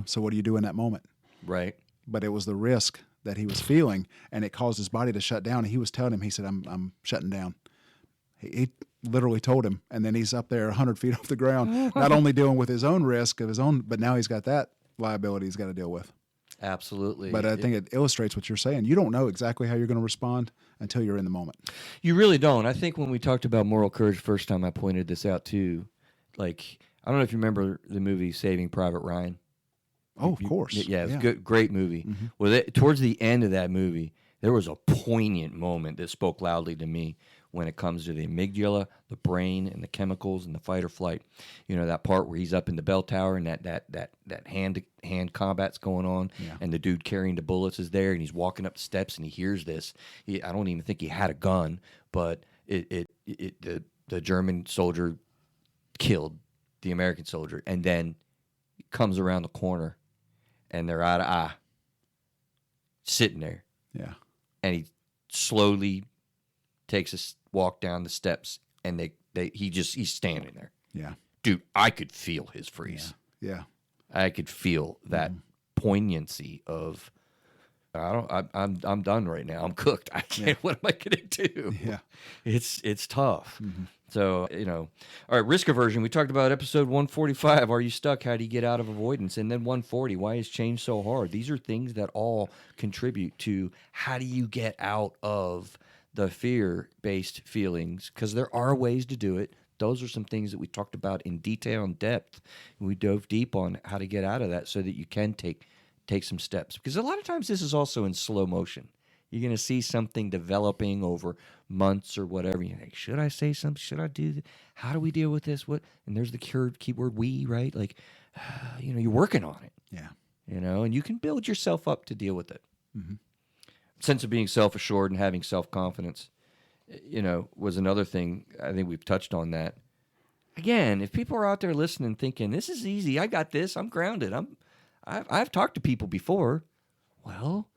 So what do you do in that moment? Right. But it was the risk that he was feeling, and it caused his body to shut down. And he was telling him, he said, I'm shutting down. He literally told him, and then he's up there 100 feet off the ground, not only dealing with his own risk of his own, but now he's got that liability he's got to deal with. Absolutely. But I think it illustrates what you're saying. You don't know exactly how you're going to respond until you're in the moment. You really don't. I think when we talked about moral courage first time, I pointed this out too. I don't know if you remember the movie Saving Private Ryan. Oh, of course. Yeah, it's a good, great movie. Mm-hmm. Well, towards the end of that movie, there was a poignant moment that spoke loudly to me when it comes to the amygdala, the brain, and the chemicals and the fight or flight. That part where he's up in the bell tower and that hand combat's going on, and the dude carrying the bullets is there, and he's walking up the steps and he hears this. I don't even think he had a gun, but the German soldier killed the American soldier, and then comes around the corner. And they're eye to eye, sitting there. Yeah. And he slowly takes a walk down the steps, and he's standing there. Yeah. Dude, I could feel his freeze. Yeah. I could feel that poignancy of, I'm done right now. I'm cooked. I can't. Yeah. What am I going to do? Yeah. It's tough. Mm-hmm. So, all right, risk aversion. We talked about episode 145. Are you stuck? How do you get out of avoidance? And then 140. Why is change so hard? These are things that all contribute to how do you get out of the fear-based feelings? Because there are ways to do it. Those are some things that we talked about in detail and depth. And we dove deep on how to get out of that so that you can take some steps. Because a lot of times this is also in slow motion. You're going to see something developing over months or whatever. You're like, should I say something? Should I do this? How do we deal with this? What? And there's the keyword we, right? You're working on it. Yeah. And you can build yourself up to deal with it. Mm-hmm. Sense of being self-assured and having self-confidence, was another thing. I think we've touched on that. Again, if people are out there listening thinking, this is easy, I got this, I'm grounded, I've talked to people before. Well,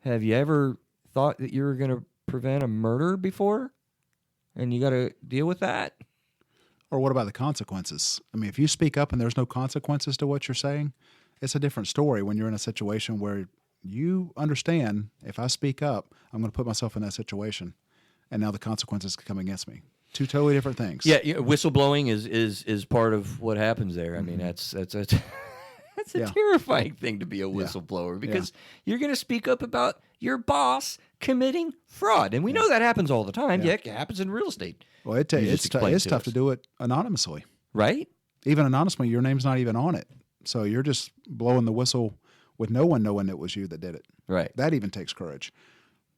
have you ever thought that you were going to prevent a murder before? And you got to deal with that? Or what about the consequences? I mean, if you speak up and there's no consequences to what you're saying, it's a different story when you're in a situation where you understand, if I speak up, I'm going to put myself in that situation. And now the consequences can come against me. Two totally different things. Yeah, whistleblowing is part of what happens there. I mean, that's That's a terrifying thing to be a whistleblower because you're going to speak up about your boss committing fraud. And we know that happens all the time. Yeah, it happens in real estate. Well, it's tough to do it anonymously. Right? Even anonymously, your name's not even on it. So you're just blowing the whistle with no one knowing it was you that did it. Right. That even takes courage.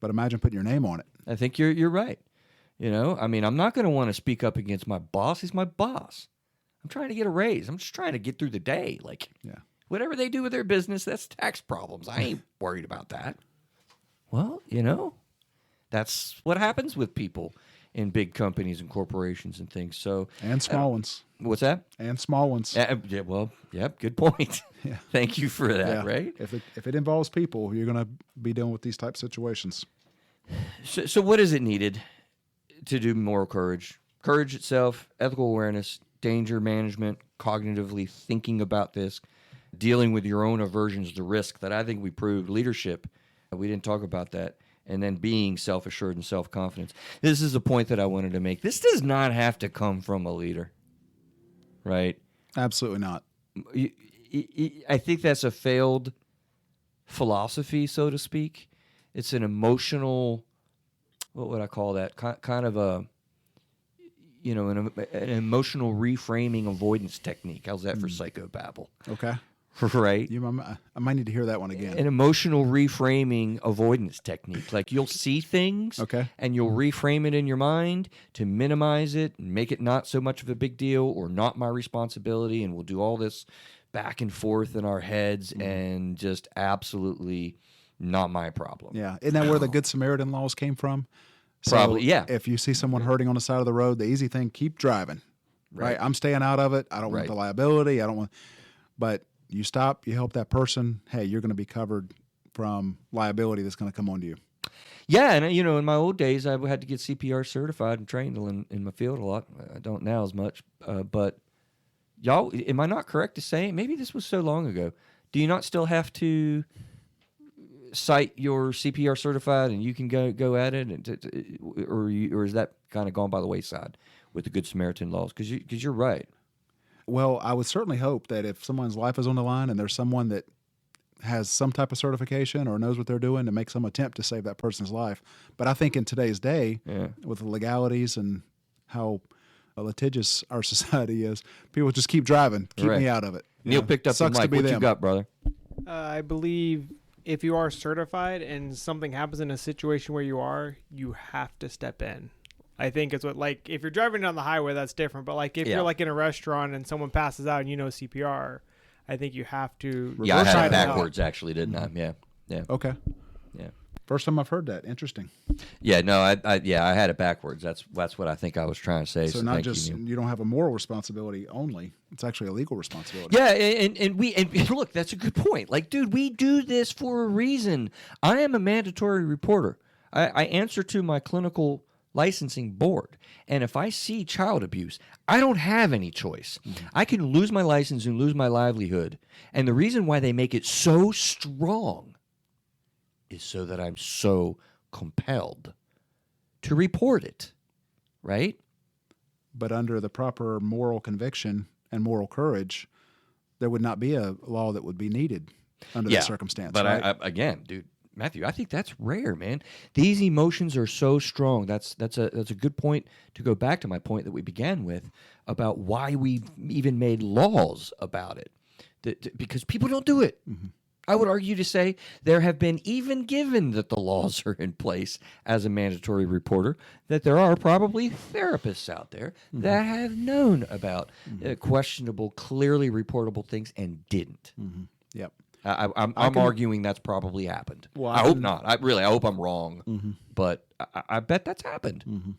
But imagine putting your name on it. I think you're right. You know, I mean, I'm not going to want to speak up against my boss. He's my boss. I'm trying to get a raise. I'm just trying to get through the day. Like, Whatever they do with their business, that's tax problems. I ain't worried about that. Well, that's what happens with people in big companies and corporations and things. So And small ones. what's that? And small ones. Yeah, well, yep, good point. Yeah. Thank you for that, Yeah. right? If it involves people, you're going to be dealing with these type of situations. So what is it needed to do moral courage? Courage itself, ethical awareness, danger management, cognitively thinking about this, dealing with your own aversions to risk that I think we proved, leadership, we didn't talk about that, and then being self-assured and self-confidence. This is a point that I wanted to make. This does not have to come from a leader, right? Absolutely not. I think that's a failed philosophy, so to speak. It's an emotional, what would I call that? Kind of a, an emotional reframing avoidance technique. How's that for psychobabble? Okay. Right? I might need to hear that one again. An emotional reframing avoidance technique. Like you'll see things Okay. and you'll reframe it in your mind to minimize it and make it not so much of a big deal or not my responsibility. And we'll do all this back and forth in our heads and just absolutely not my problem. Yeah. Isn't that where the Good Samaritan laws came from? Probably, yeah. If you see someone hurting on the side of the road, the easy thing, keep driving. Right. I'm staying out of it. I don't want the liability. I don't want, but you stop, you help that person. Hey, you're going to be covered from liability that's going to come onto you. Yeah, and in my old days, I had to get CPR certified and trained in my field a lot. I don't now as much, but y'all, am I not correct to say, maybe this was so long ago, do you not still have to cite your CPR certified and you can go at it, or is that kind of gone by the wayside with the Good Samaritan laws? Because you're right. Well, I would certainly hope that if someone's life is on the line and there's someone that has some type of certification or knows what they're doing to make some attempt to save that person's life. But I think in today's day, with the legalities and how litigious our society is, people just keep driving. Keep me out of it. Neil picked up the Sucks to mic. be What them. you got, brother? I believe if you are certified and something happens in a situation where you have to step in. I think it's what, like, if you're driving down the highway, that's different. But like if you're like in a restaurant and someone passes out and CPR, I think you have to. Yeah, I had try it to help. backwards actually, didn't I? Yeah. Okay. Yeah. First time I've heard that. Interesting. Yeah, no, I had it backwards. That's what I think I was trying to say. So not thank just you, Neil. you don't have a moral responsibility only; it's actually a legal responsibility. Yeah, and look, that's a good point. Like, dude, we do this for a reason. I am a mandatory reporter. I answer to my clinical licensing board, and if I see child abuse, I don't have any choice. I can lose my license and lose my livelihood. And the reason why they make it so strong is so that I'm so compelled to report it, right? But under the proper moral conviction and moral courage, there would not be a law that would be needed under that circumstance. But right? I again, dude, Matthew, I think that's rare, man. These emotions are so strong. That's a good point to go back to my point that we began with about why we even made laws about it, because people don't do it. Mm-hmm. I would argue to say there have been, even given that the laws are in place as a mandatory reporter, that there are probably therapists out there that have known about questionable, clearly reportable things and didn't. Mm-hmm. Yep. I'm arguing that's probably happened. Well, I hope not. I hope I'm wrong, but I bet that's happened.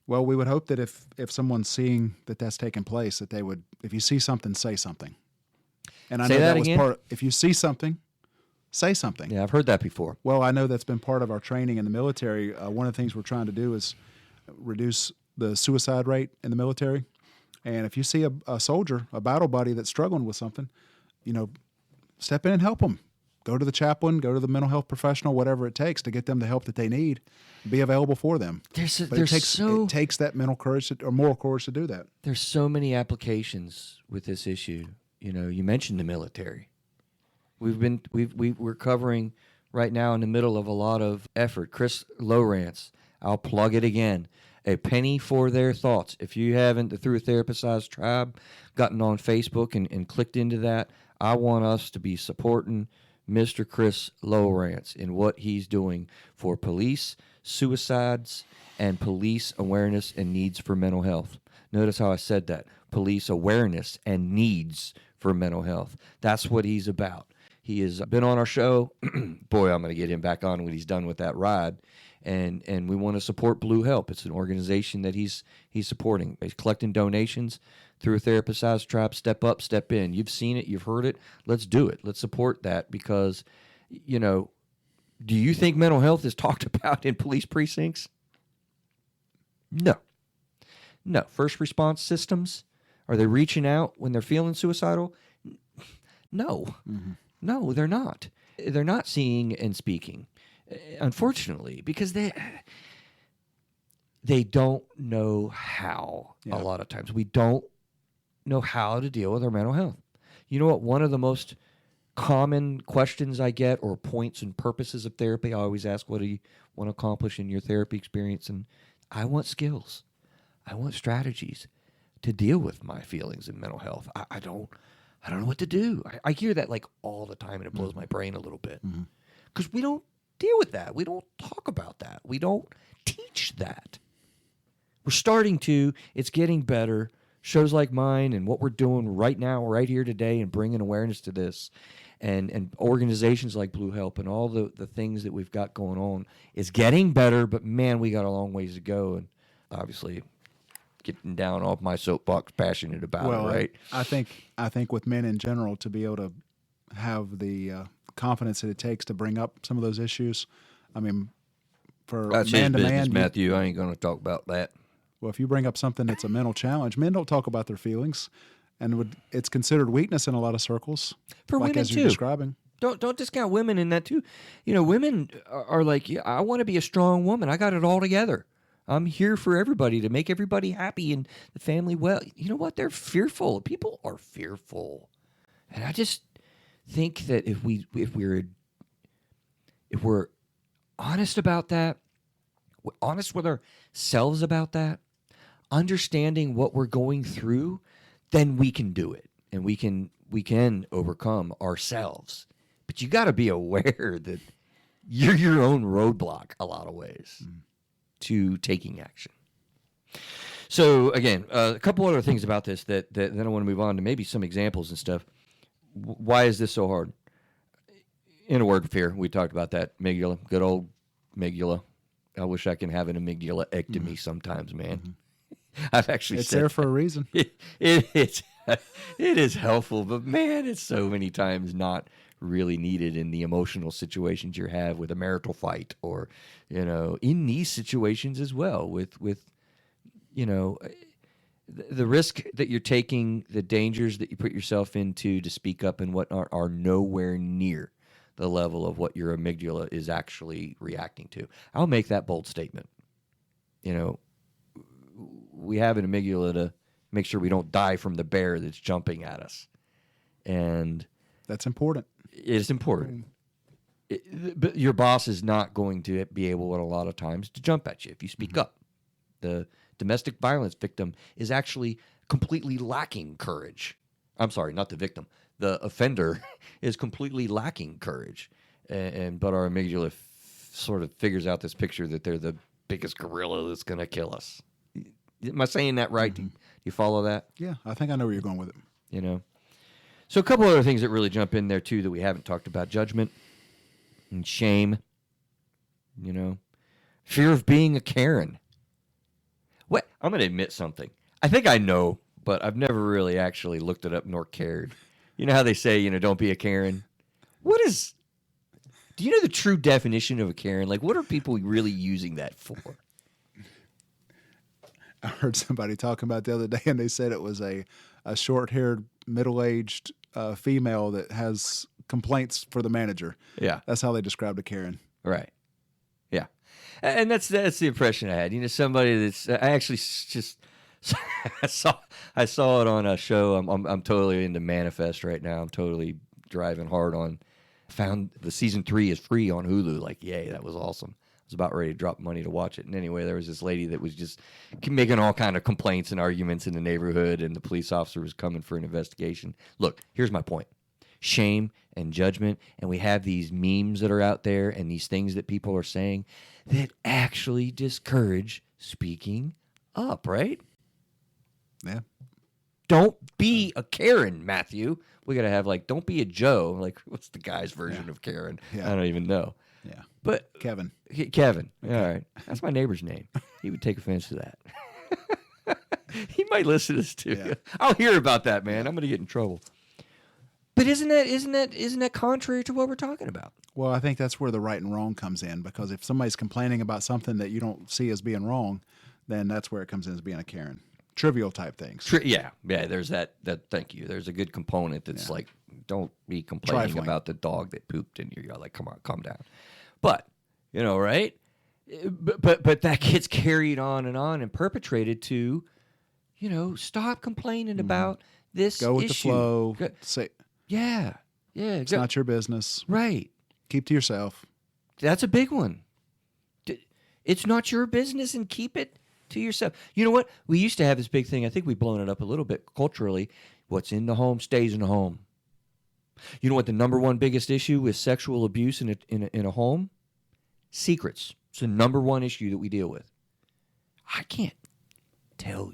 Well, we would hope that if someone's seeing that that's taking place, that they would, if you see something, say something. And I Say know that that was again? part. If you see something, say something. Yeah, I've heard that before. Well, I know that's been part of our training in the military. One of the things we're trying to do is reduce the suicide rate in the military. And if you see a soldier, a battle buddy that's struggling with something, step in and help them. Go to the chaplain, go to the mental health professional, whatever it takes to get them the help that they need. Be available for them. It takes that mental courage or moral courage to do that. There's so many applications with this issue. You mentioned the military. We're covering right now in the middle of a lot of effort. Chris Lowrance, I'll plug it again. A penny for their thoughts. If you haven't, through a therapistized tribe, gotten on Facebook and clicked into that, I want us to be supporting Mr. Chris Lowrance in what he's doing for police suicides and police awareness and needs for mental health. Notice how I said that. Police awareness and needs for mental health. That's what he's about. He has been on our show. Boy, I'm going to get him back on when he's done with that ride. And we want to support Blue Help. It's an organization that he's supporting. He's collecting donations through a therapist-sized tribe. Step up, step in. You've seen it. You've heard it. Let's do it. Let's support that because, you know, do you think mental health is talked about in police precincts? No. No. First response systems, are they reaching out when they're feeling suicidal? No. Mm-hmm. No, they're not. They're not seeing and speaking, unfortunately, because they don't know how. A lot of times. We don't know how to deal with our mental health. You know what? One of the most common questions I get, or points and purposes of therapy, I always ask, what do you want to accomplish in your therapy experience? And I want skills. I want strategies to deal with my feelings and mental health. I don't know what to do. I hear that like all the time, and it blows my brain a little bit because we don't deal with that. We don't talk about that. We don't teach that. We're starting to. It's getting better. Shows like mine and what we're doing right now, right here today, and bringing awareness to this, and organizations like Blue Help and all the things that we've got going on is getting better. But man, we got a long ways to go, and obviously getting down off my soapbox, passionate about it, right? I think with men in general, to be able to have the confidence that it takes to bring up some of those issues. I mean, for that's man his to business, man, Matthew. I ain't going to talk about that. Well, if you bring up something that's a mental challenge, men don't talk about their feelings, and it's considered weakness in a lot of circles. For like women as too. you're describing. Don't discount women in that too. You know, women are like, yeah, I want to be a strong woman. I got it all together. I'm here for everybody, to make everybody happy and the family well. You know what? They're fearful. People are fearful, and I just think that if we're honest about that, we're honest with ourselves about that, understanding what we're going through, then we can do it, and we can overcome ourselves. But you got to be aware that you're your own roadblock a lot of ways to taking action. So again, a couple other things about this that then I want to move on to maybe some examples and stuff. Why is this so hard? In a word, fear. We talked about that. Amygdala, good old amygdala. I wish I can have an amygdala-ectomy sometimes, man. I've actually It's there for a reason. It is helpful, but man, it's so many times not really needed in the emotional situations you have with a marital fight, or, you know, in these situations as well with you know, the risk that you're taking, the dangers that you put yourself into to speak up and whatnot are nowhere near the level of what your amygdala is actually reacting to. I'll make that bold statement. You know, we have an amygdala to make sure we don't die from the bear that's jumping at us. And that's important. It's important. But your boss is not going to be able, a lot of times, to jump at you if you speak up. The domestic violence victim is actually completely lacking courage. I'm sorry, not the victim. The offender is completely lacking courage. But our amygdala sort of figures out this picture that they're the biggest gorilla that's going to kill us. Am I saying that right? Do you follow that? Yeah, I think I know where you're going with it. You know? So a couple other things that really jump in there, too, that we haven't talked about. Judgment and shame. You know? Fear of being a Karen. What? I'm going to admit something. I think I know, but I've never really actually looked it up nor cared. You know how they say, you know, don't be a Karen? Do you know the true definition of a Karen? Like, what are people really using that for? I heard somebody talking about the other day, and they said it was a short-haired, middle-aged female that has complaints for the manager. Yeah. That's how they described a Karen. Right. Yeah. And that's the impression I had. You know, somebody that's, I actually just, I saw it on a show. I'm totally into Manifest right now. I'm totally driving hard on, found the season 3 is free on Hulu. Like, yay, that was awesome. I was about ready to drop money to watch it. And anyway, there was this lady that was just making all kind of complaints and arguments in the neighborhood, and the police officer was coming for an investigation. Look, here's my point. Shame and judgment, and we have these memes that are out there and these things that people are saying that actually discourage speaking up, right? Yeah. Don't be a Karen, Matthew. We got to have like, don't be a Joe. Like, what's the guy's version of Karen? Yeah. I don't even know. Yeah. But Kevin. Kevin. All right. That's my neighbor's name. He would take offense to that. He might listen to this too. Yeah. I'll hear about that, man. I'm going to get in trouble. But isn't that contrary to what we're talking about? Well, I think that's where the right and wrong comes in, because if somebody's complaining about something that you don't see as being wrong, then that's where it comes in as being a Karen. Trivial type things. Yeah. There's that. Thank you. There's a good component that's like, don't be complaining Trifling. about the dog that pooped in your yard. Like, come on, calm down. But right? But that gets carried on and perpetrated to, stop complaining about this. Go with issue. the flow. Say, Yeah. it's not your business. Right. Keep to yourself. That's a big one. It's not your business, and keep it to yourself. You know what? We used to have this big thing. I think we've blown it up a little bit culturally. What's in the home stays in the home. You know what the number one biggest issue with sexual abuse in a home? Secrets. It's the number one issue that we deal with. I can't tell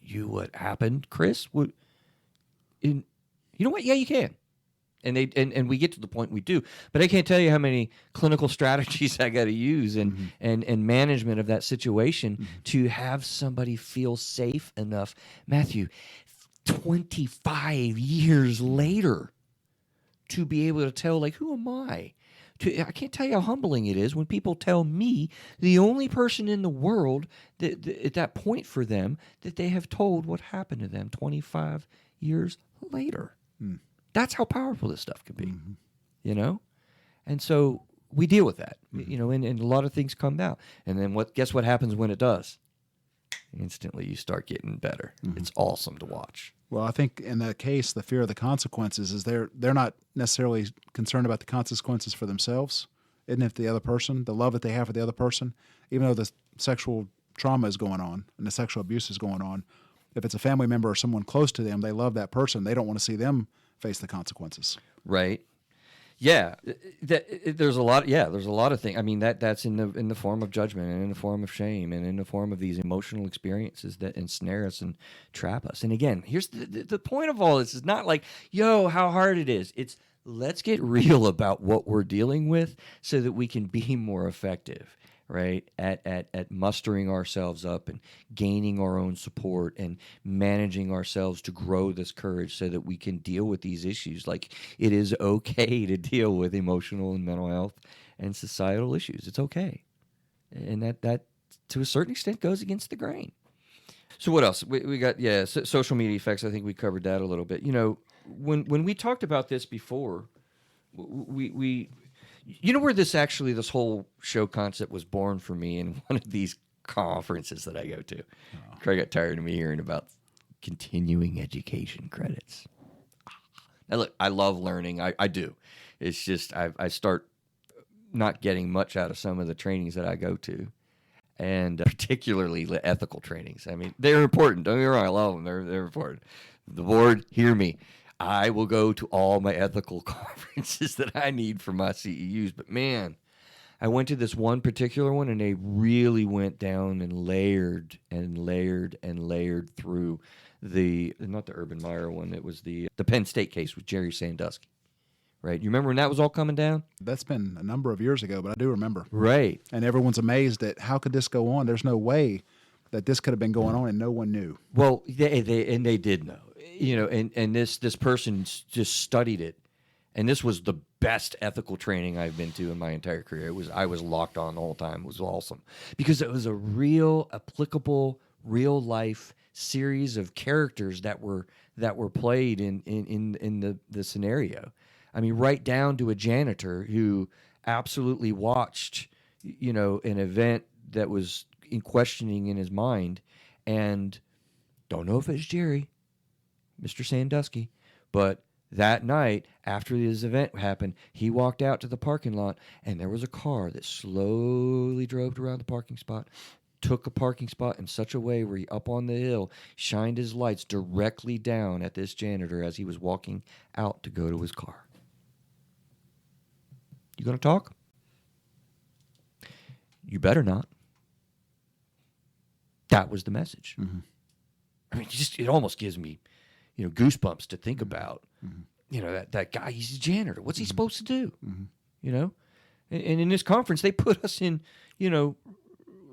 you what happened, Chris. You know what? Yeah, you can. And we get to the point we do. But I can't tell you how many clinical strategies I got to use and management of that situation to have somebody feel safe enough. Matthew, 25 years later, to be able to tell, like, who am I? I can't tell you how humbling it is when people tell me, the only person in the world that at that point for them, that they have told what happened to them 25 years later. That's how powerful this stuff can be, And so we deal with that, and a lot of things come out. And then guess what happens when it does? Instantly you start getting better. It's awesome to watch. Well, I think in that case, the fear of the consequences is they're not necessarily concerned about the consequences for themselves. Isn't it the other person, the love that they have for the other person, even though the sexual trauma is going on and the sexual abuse is going on, if it's a family member or someone close to them, they love that person. They don't want to see them face the consequences. Right. Yeah. There's a lot. Yeah. There's a lot of things. I mean, that's in the form of judgment and in the form of shame and in the form of these emotional experiences that ensnare us and trap us. And again, here's the point of all this is not like, yo, how hard it is. It's let's get real about what we're dealing with so that we can be more effective. Right, at mustering ourselves up and gaining our own support and managing ourselves to grow this courage so that we can deal with these issues. Like, it is okay to deal with emotional and mental health and societal issues. It's okay, and that to a certain extent goes against the grain. So what else? We got social media effects. I think we covered that a little bit. When we talked about this before, we where this whole show concept was born for me in one of these conferences that I go to. Craig got tired of me hearing about continuing education credits. Now, look, I love learning. I do. It's just I start not getting much out of some of the trainings that I go to, and particularly the ethical trainings. I mean, they're important. Don't get me wrong. I love them. They're important. The board, hear me. I will go to all my ethical conferences that I need for my CEUs. But, man, I went to this one particular one, and they really went down and layered through not the Urban Meyer one. It was the Penn State case with Jerry Sandusky. Right? You remember when that was all coming down? That's been a number of years ago, but I do remember. Right. And everyone's amazed at how could this go on? There's no way that this could have been going on and no one knew. Well, they did know. And this person just studied it, and this was the best ethical training I've been to in my entire career. I was locked on the whole time. It was awesome because it was a real applicable, real life series of characters that were played in the scenario. I mean, right down to a janitor who absolutely watched, an event that was in questioning in his mind, and don't know if it's Jerry, Mr. Sandusky, but that night after this event happened, he walked out to the parking lot, and there was a car that slowly drove around the parking spot, took a parking spot in such a way where he up on the hill shined his lights directly down at this janitor as he was walking out to go to his car. You gonna talk? You better not. That was the message. I mean, it almost gives me goosebumps to think about. That guy, he's a janitor. What's he supposed to do? And in this conference, they put us in,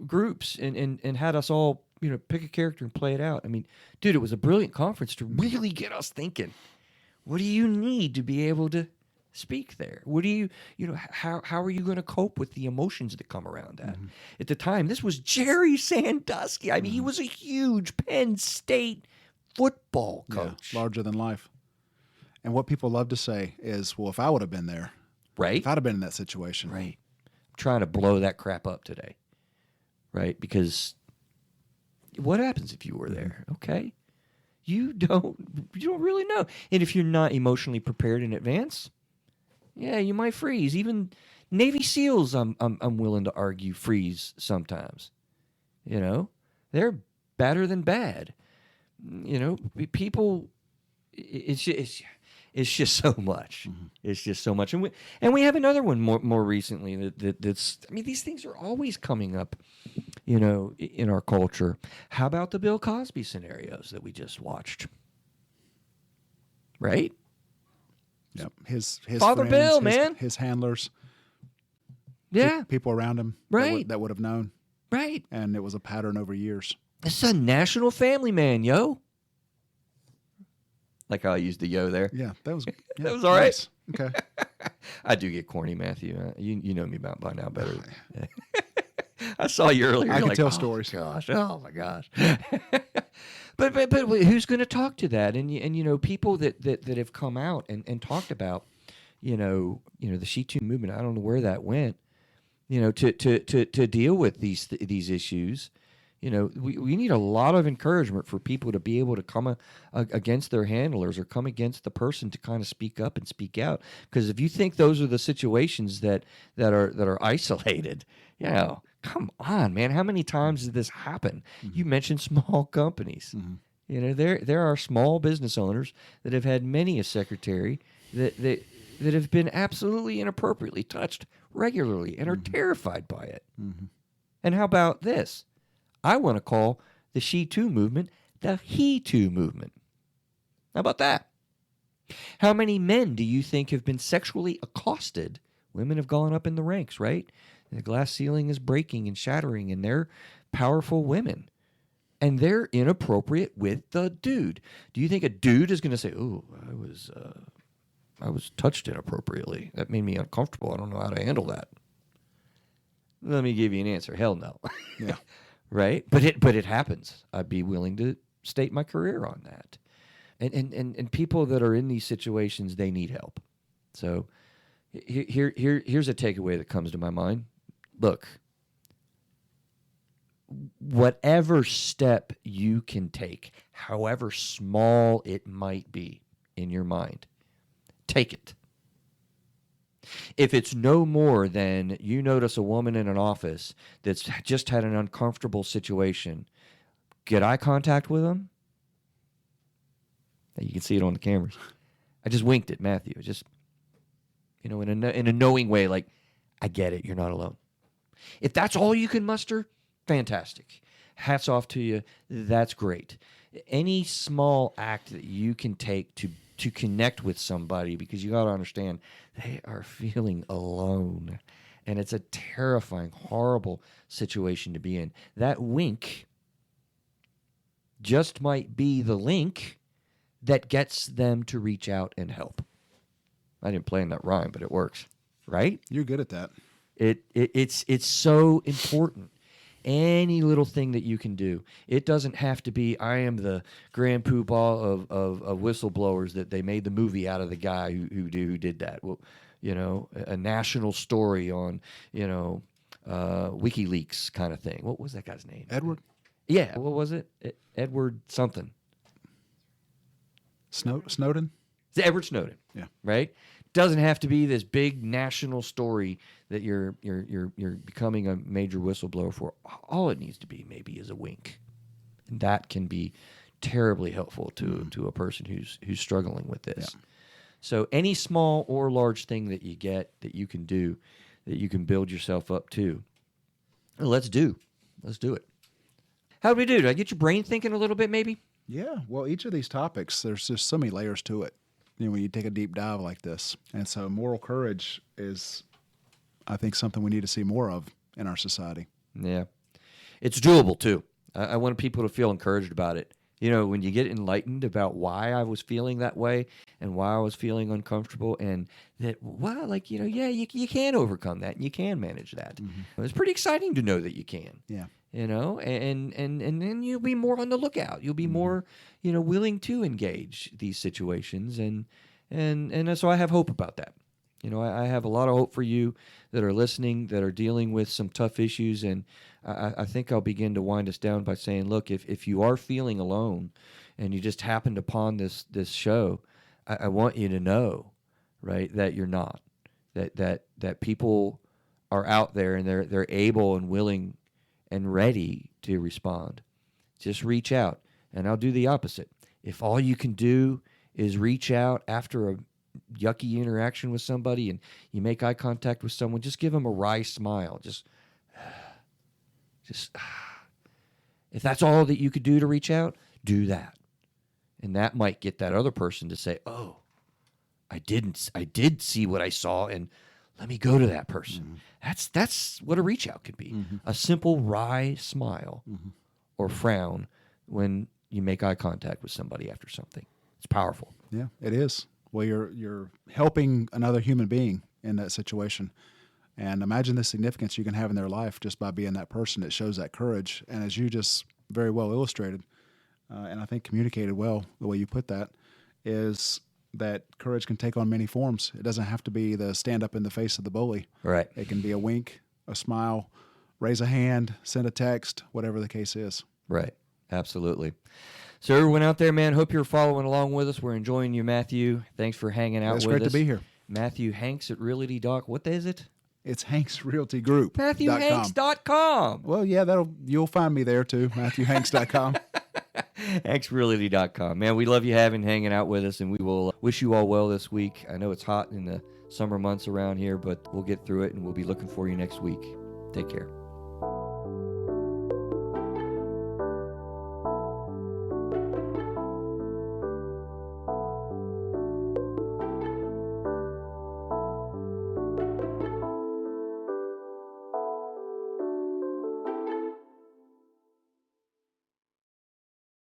groups and had us all, pick a character and play it out. I mean, dude, it was a brilliant conference to really get us thinking. What do you need to be able to speak there? What do you how are you going to cope with the emotions that come around that? At the time, this was Jerry Sandusky. I mean, he was a huge Penn State football coach. Yeah, larger than life. And what people love to say is, well, if I would have been there, Right? if I'd have been in that situation. Right. I'm trying to blow that crap up today. Right? Because what happens if you were there? Okay. You don't really know. And if you're not emotionally prepared in advance, yeah, you might freeze. Even Navy SEALs, I'm willing to argue, freeze sometimes. They're better than bad. People, it's just so much. It's just so much. And we have another one more recently that's. I mean, these things are always coming up, in our culture. How about the Bill Cosby scenarios that we just watched? Right? Yep. His Father friends, Bill, his, man. His handlers. Yeah. People around him. Right. That would have known. Right. And it was a pattern over years. This is a national family man, yo. Like how I used the yo there. Yeah, that was That was all right. nice. Okay. I do get corny, Matthew. You know me by now better. I saw you earlier. I You're can like, tell oh, stories. Gosh, oh my gosh. but who's going to talk to that? And people that have come out and talked about, the She Too movement. I don't know where that went. To deal with these issues. We need a lot of encouragement for people to be able to come against their handlers or come against the person to kind of speak up and speak out. Because if you think those are the situations that are isolated, come on, man. How many times did this happen? You mentioned small companies. There are small business owners that have had many a secretary that have been absolutely inappropriately touched regularly and are terrified by it. And how about this? I want to call the She Too movement the He Too movement. How about that? How many men do you think have been sexually accosted? Women have gone up in the ranks, right? The glass ceiling is breaking and shattering, and they're powerful women. And they're inappropriate with the dude. Do you think a dude is going to say, "Oh, I was touched inappropriately. That made me uncomfortable. I don't know how to handle that"? Let me give you an answer. Hell no. Yeah. Right? But it happens. I'd be willing to stake my career on that. And people that are in these situations, they need help. So here's a takeaway that comes to my mind. Look, whatever step you can take, however small it might be in your mind, take it. If it's no more than you notice a woman in an office that's just had an uncomfortable situation, get eye contact with them. You can see it on the cameras. I just winked at Matthew. Just, in a knowing way, like, I get it. You're not alone. If that's all you can muster, fantastic. Hats off to you. That's great. Any small act that you can take to connect with somebody, because you got to understand they are feeling alone, and it's a terrifying, horrible situation to be in. That wink just might be the link that gets them to reach out and help. I didn't plan that rhyme, but it works, right? You're good at that. It's so important. Any little thing that you can do. It doesn't have to be, I am the grand poobah of whistleblowers that they made the movie out of the guy who did that. Well, a national story on, WikiLeaks kind of thing. What was that guy's name? Edward? Yeah. What was it? Edward something. Snowden? It's Edward Snowden. Yeah. Right? Doesn't have to be this big national story that you're becoming a major whistleblower for. All it needs to be maybe is a wink, and that can be terribly helpful to a person who's struggling with this. Yeah. So any small or large thing that you get that you can do, that you can build yourself up to, let's do it. How do we do? Did I get your brain thinking a little bit? Maybe. Yeah, well, each of these topics, there's just so many layers to it. When you take a deep dive like this, and so moral courage is, I think, something we need to see more of in our society. Yeah. It's doable, too. I want people to feel encouraged about it. When you get enlightened about why I was feeling that way and why I was feeling uncomfortable, and that, wow, you can overcome that and you can manage that. Mm-hmm. It's pretty exciting to know that you can. Yeah. And then you'll be more on the lookout. You'll be more, willing to engage these situations. And so I have hope about that. I have a lot of hope for you that are listening, that are dealing with some tough issues. And I think I'll begin to wind us down by saying, look, if you are feeling alone and you just happened upon this show, I want you to know, right, that you're not, that people are out there and they're able and willing and ready to respond. Just reach out, and I'll do the opposite. If all you can do is reach out after a yucky interaction with somebody and you make eye contact with someone, just give them a wry smile. Just if that's all that you could do to reach out, do that. And that might get that other person to say, oh, I did see what I saw, and let me go to that person. Mm-hmm. That's what a reach out could be. Mm-hmm. A simple wry smile or frown when you make eye contact with somebody after something. It's powerful. Yeah, it is. Well, you're helping another human being in that situation. And imagine the significance you can have in their life just by being that person that shows that courage. And as you just very well illustrated, and I think communicated well the way you put that, is that courage can take on many forms. It doesn't have to be the stand up in the face of the bully. Right. It can be a wink, a smile, raise a hand, send a text, whatever the case is. Right. Absolutely. So everyone out there, man, hope you're following along with us. We're enjoying you, Matthew. Thanks for hanging out with us. It's great to be here. Matthew Hanks at Realty Doc. What is it? It's Hanks Realty Group. MatthewHanks.com. Well, yeah, you'll find me there too. MatthewHanks.com. HanksRealty.com. Man, we love you hanging out with us, and we will wish you all well this week. I know it's hot in the summer months around here, but we'll get through it, and we'll be looking for you next week. Take care.